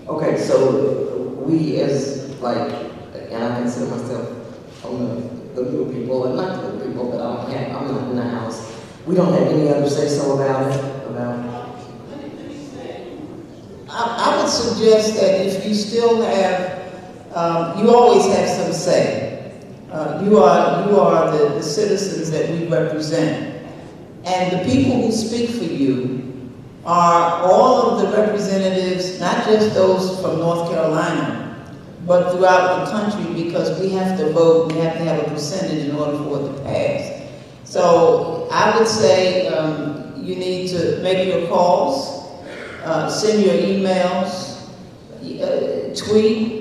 Okay, so we as, like, and I consider myself on the little people, and not the little people, but I'm not in the house. We don't have any other say-so about it, I would suggest that if you still have, you always have some say. You are the citizens that we represent. And the people who speak for you are all of the representatives, not just those from North Carolina, but throughout the country, because we have to vote, we have to have a percentage in order for it to pass. So I would say you need to make your calls, send your emails, tweet.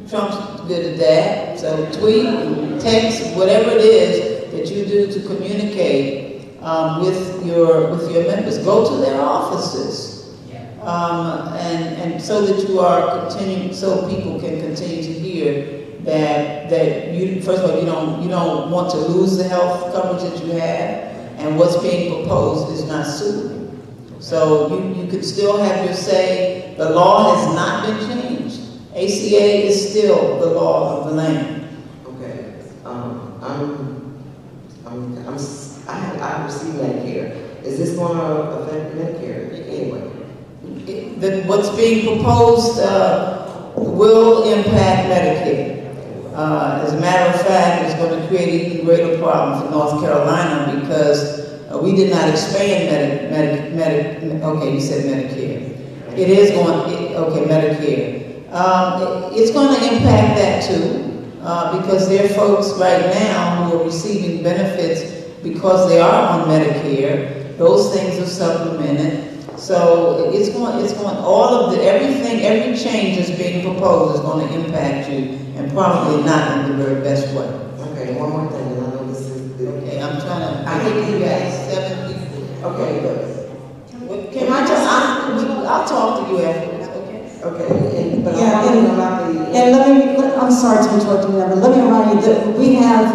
Trump's good at that. So tweet, text, whatever it is that you do to communicate with your members. Go to their offices, and so that you are continuing, so people can continue to hear that you, first of all, you don't want to lose the health coverage that you have, and what's being proposed is not suitable. So you could still have your say. The law has not been changed. ACA is still the law of the land. Okay, I received Medicare. Is this going to affect Medicare anyway? What's being proposed will impact Medicare. As a matter of fact, it's going to create an even greater problem for North Carolina because we did not expand okay, you said Medicare. It is going, okay, Medicare. It's going to impact that too, because there are folks right now who are receiving benefits because they are on Medicare. Those things are supplemented. So it's going, every change that's being proposed is going to impact you, and probably not in the very best way. Okay, one more thing, and I know this is the... Okay, I'm trying to, I think you guys 7 people. Okay, good. Can I just, I'll talk to you afterwards, okay? Okay, but I'm sorry to interrupt you, but let me remind you that we have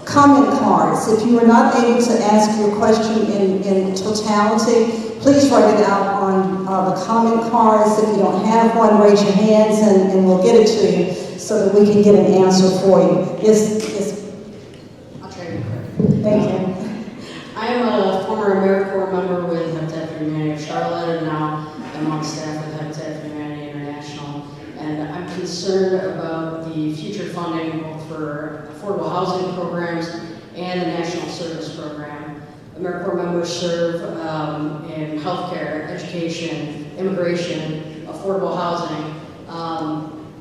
comment cards. If you are not able to ask your question in totality, please write it out on the comment cards. If you don't have one, raise your hands and we'll get it to you so that we can get an answer for you. Yes. I'll try to be quick. Thank you. I am a former AmeriCorps member with Habitat for Humanity of Charlotte, and now I'm on staff with Habitat for Humanity International. And I'm concerned about the future funding both for affordable housing programs and the National Service Program. AmeriCorps members serve in healthcare, education, immigration, affordable housing,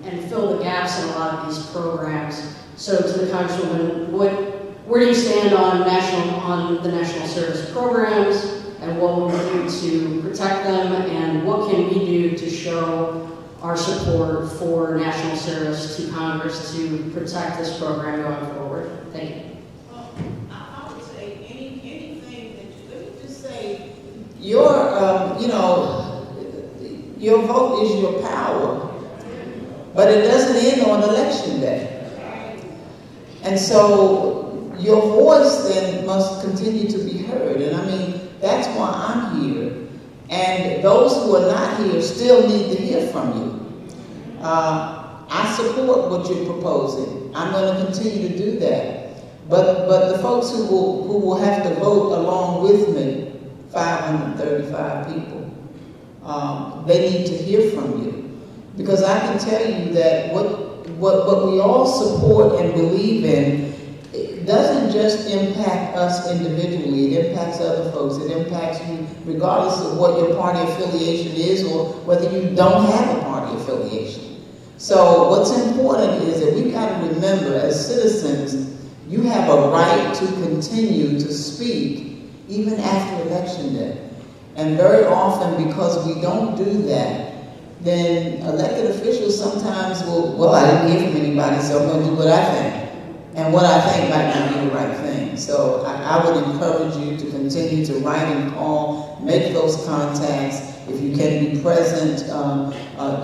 and fill the gaps in a lot of these programs. So to the Congresswoman, where do you stand on the National Service programs, and what will we do to protect them, and what can we do to show our support for National Service to Congress to protect this program going forward? Thank you. I would say anything that you, let me just say, your vote is your power, but it doesn't end on election day. And so your voice then must continue to be heard. And I mean, that's why I'm here. And those who are not here still need to hear from you. I support what you're proposing. I'm going to continue to do that. But the folks who will have to vote along with me, 535 people, they need to hear from you. Because I can tell you that what we all support and believe in, doesn't just impact us individually, it impacts other folks, it impacts you regardless of what your party affiliation is or whether you don't have a party affiliation. So what's important is that we've got to remember as citizens, you have a right to continue to speak even after Election Day. And very often, because we don't do that, then elected officials sometimes will, well, I didn't hear from anybody, so I'm going to do what I think. And what I think might not be the right thing. So I would encourage you to continue to write and call, make those contacts. If you can be present,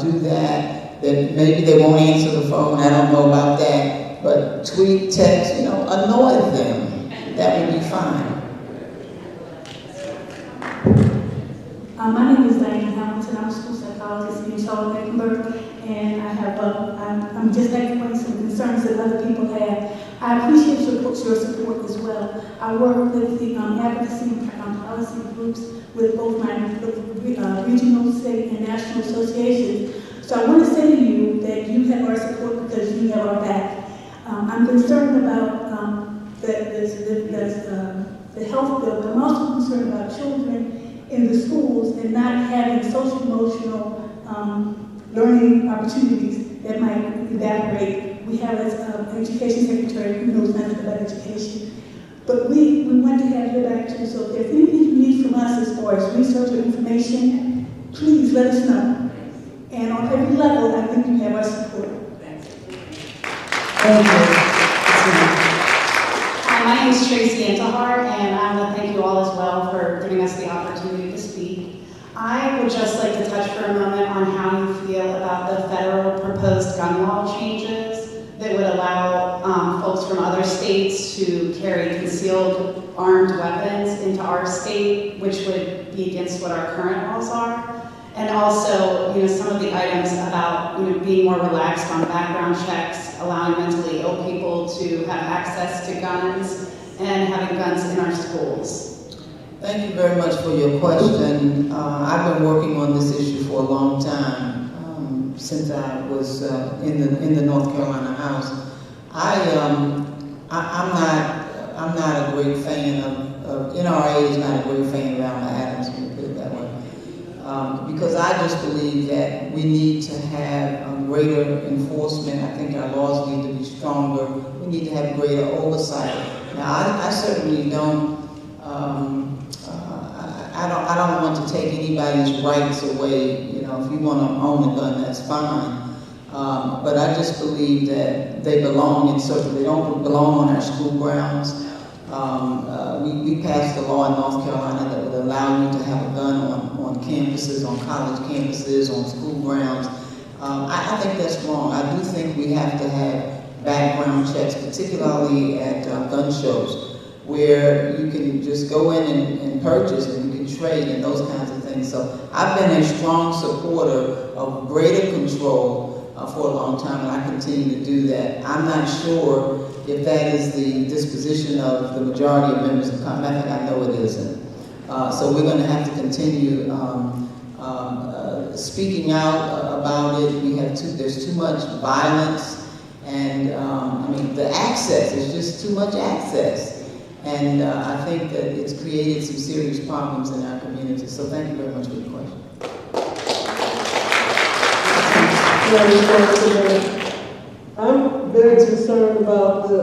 do that. Then maybe they won't answer the phone, I don't know about that. But tweet, text, annoy them. That would be fine. My name is Diane Hamilton. I'm a school psychologist in Charlotte-Mecklenburg, and I'm just echoing some concerns that other people have. I appreciate your support as well. I work with the advocacy and policy groups with both my regional, state, and national associations. So I want to say to you that you have our support because you have our back. I'm concerned about the health bill, but I'm also concerned about children in the schools and not having social emotional learning opportunities that might evaporate. We have an education secretary who knows nothing about education. But we want to have your back too, so if there's anything you need from us as far as research or information, please let us know. And on every level, I think you have our support. Thank you. Hi, my name is Tracy Intihar, and I want to thank you all as well for giving us the opportunity to speak. I would just like to touch for a moment on how you feel about the federal proposed gun law changes that would allow folks from other states to carry concealed armed weapons into our state, which would be against what our current laws are. And also, some of the items about, being more relaxed on background checks, allowing mentally ill people to have access to guns, and having guns in our schools. Thank you very much for your question. I've been working on this issue for a long time, since I was in the North Carolina House. I'm not a great fan of NRA is not a great fan of Alma Adams, let me put it that way. Because I just believe that we need to have greater enforcement. I think our laws need to be stronger. We need to have greater oversight. Now, I certainly don't. I don't want to take anybody's rights away. If you want to own a gun, that's fine. But I just believe that they belong in certain. They don't belong on our school grounds. We passed a law in North Carolina that would allow you to have a gun on campuses, on college campuses, on school grounds. I think that's wrong. I do think we have to have background checks, particularly at gun shows, where you can just go in and purchase and you can trade and those kinds of things. So I've been a strong supporter of greater control for a long time, and I continue to do that. I'm not sure if that is the disposition of the majority of members of Congress. I know it isn't. So we're going to have to continue speaking out about it. There's too much violence, and the access is just too much access. And I think that it's created some serious problems in our community. So thank you very much for the question. I'm very concerned about the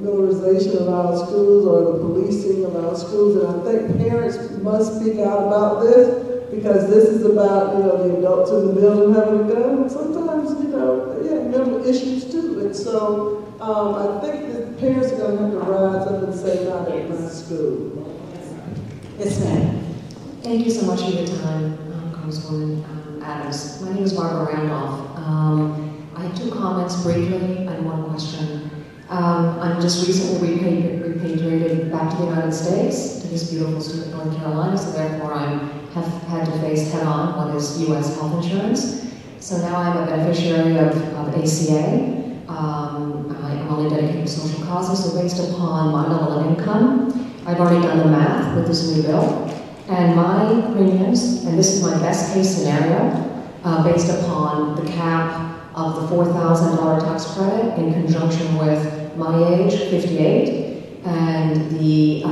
militarization of our schools or the policing of our schools, and I think parents must speak out about this because this is about, the adults in the building having a gun, and sometimes, they have mental issues too. And so I think that parents are going to have to rise up and say, not at my school. Yes, ma'am. Thank you so much for your time, Congresswoman Adams. My name is Barbara Randolph. I have two comments briefly and one question. I'm just recently repatriated back to the United States, to this beautiful state of North Carolina, so therefore I have had to face head-on what is U.S. health insurance. So now I'm a beneficiary of ACA. I'm only dedicated to social causes, so based upon my level of income, I've already done the math with this new bill, and my premiums, and this is my best case scenario, based upon the cap of the $4,000 tax credit in conjunction with my age, 58, and the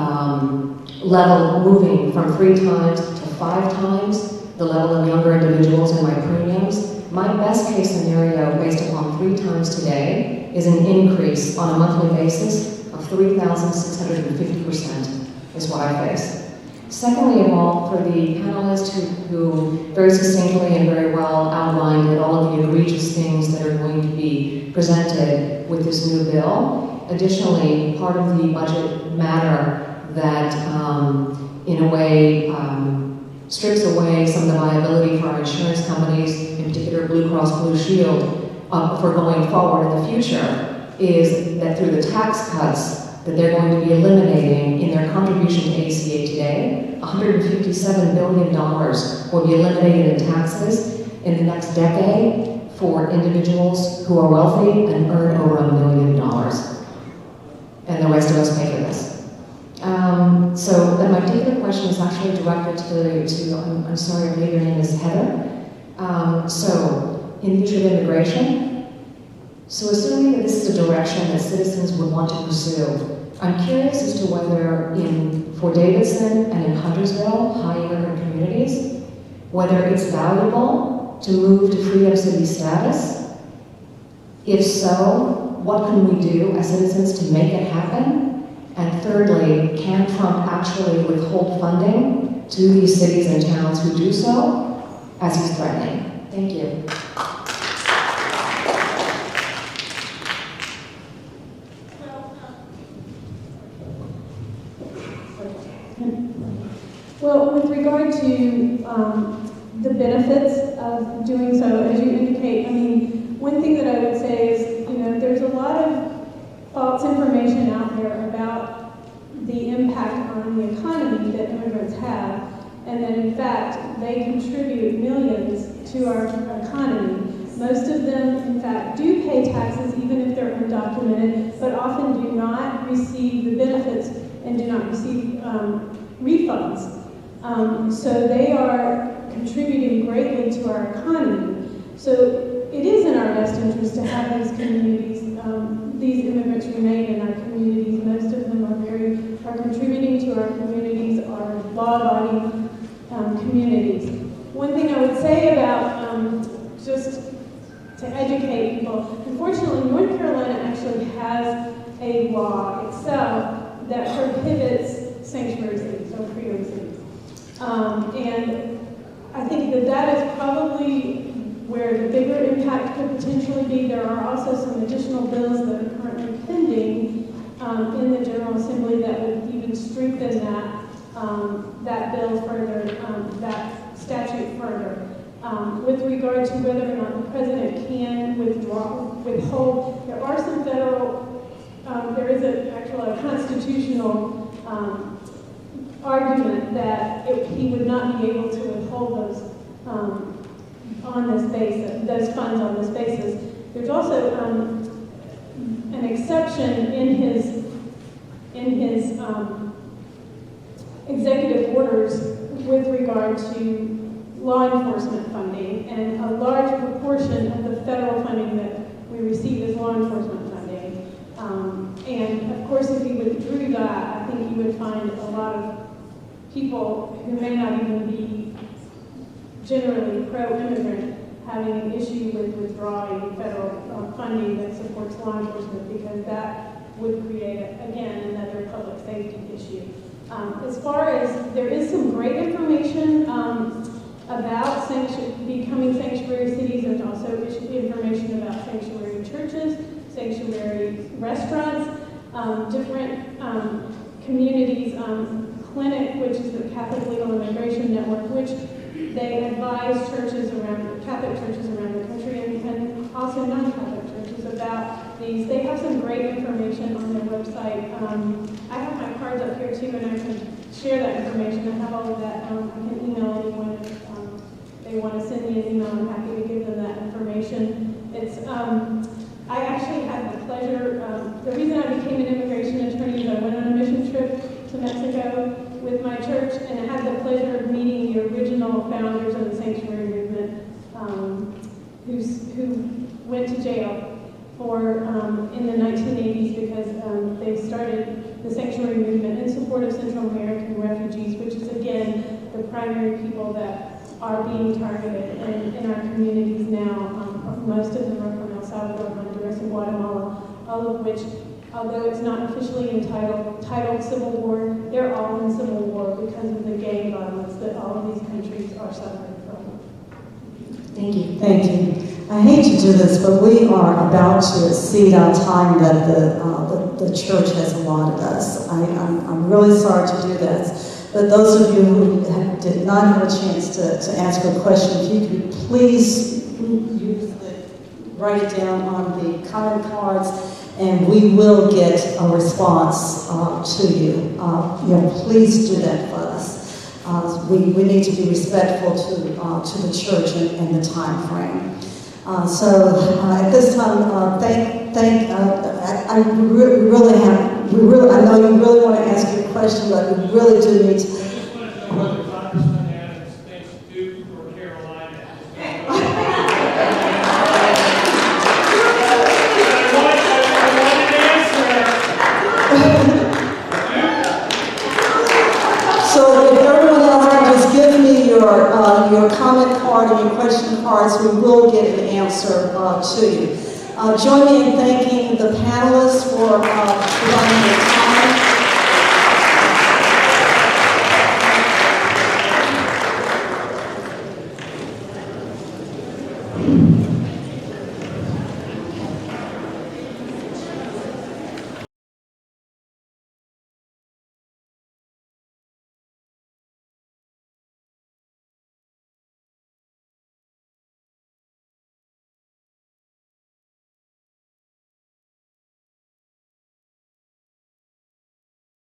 level moving from 3 times to 5 times the level of younger individuals in my premiums. My best case scenario, based upon 3 times today, is an increase on a monthly basis of 3,650% is what I face. Secondly of all, for the panelists who very succinctly and very well outlined all of the egregious things that are going to be presented with this new bill. Additionally, part of the budget matter that in a way strips away some of the viability for our insurance companies, in particular Blue Cross Blue Shield, for going forward in the future, is that through the tax cuts that they're going to be eliminating in their contribution to ACA today, $157 billion will be eliminated in taxes in the next decade for individuals who are wealthy and earn over $1 million. And the rest of us pay for this. So then my particular question is actually directed to I'm sorry, I believe your name is Heather. So, in the future of immigration, so assuming that this is a direction that citizens would want to pursue, I'm curious as to whether for Davidson and in Huntersville, high immigrant communities, whether it's valuable to move to freedom city status. If so, what can we do as citizens to make it happen? And thirdly, can Trump actually withhold funding to these cities and towns who do so, as he's threatening? Thank you. Well, with regard to the benefits of doing so, as you indicate, I mean, one thing that I would say is, there's a lot of false information out there about the impact on the economy that immigrants have, and that in fact they contribute millions to our economy. Most of them, in fact, do pay taxes even if they're undocumented, but often do not receive the benefits and do not receive refunds. So they are contributing greatly to our economy. So it is in our best interest to have these communities, these immigrants remain in our communities. Most of them are contributing to our communities, our law-abiding communities. One thing I would say about just to educate people, unfortunately, North Carolina actually has a law itself that prohibits sanctuary cities or freedom cities. And I think that is probably where the bigger impact could potentially be. There are also some additional bills that are currently pending in the General Assembly that would even strengthen that bill further, that statute further. With regard to whether or not the president can withhold, there are some federal, there is actually a constitutional argument that he would not be able to withhold those on this basis, those funds on this basis. There's also an exception in his executive orders with regard to law enforcement funding, and a large proportion of the federal funding that we receive is law enforcement funding. And of course, if he withdrew that, I think he would find a lot of people who may not even be generally pro-immigrant having an issue with withdrawing federal funding that supports law enforcement, because that would create, again, another public safety issue. As far as, there is some great information about becoming sanctuary cities. There's also information about sanctuary churches, sanctuary restaurants, different communities, Clinic, which is the Catholic Legal Immigration Network, which they advise churches Catholic churches around the country, and also non-Catholic churches about these. They have some great information on their website. I have my cards up here too, and I can share that information. I have all of that. I can email anyone if they want to send me an email. I'm happy to give them that information. It's I actually had the pleasure, the reason I became an immigration attorney is I went on a mission trip to Mexico with my church, and I had the pleasure of meeting the original founders of the sanctuary movement, who went to jail in the 1980s because primary people that are being targeted in our communities now. Most of them are from El Salvador, Honduras, and Guatemala, all of which, although it's not officially titled civil war, they're all in civil war because of the gang violence that all of these countries are suffering from. Thank you. Thank you. I hate to do this, but we are about to exceed our time that the church has allotted us. I'm really sorry to do this, but those of you who did not have a chance to ask a question, if you could please write it down on the comment cards, and we will get a response to you. Please do that for us. We need to be respectful to the church and the time frame. So at this time, I know you really want to ask your question, but we really do need to. Whether Congressman Adams thinks Duke or Carolina. So if everyone else can just give me your comment card and your question cards, we will get an answer to you. Join me in thanking the panelists for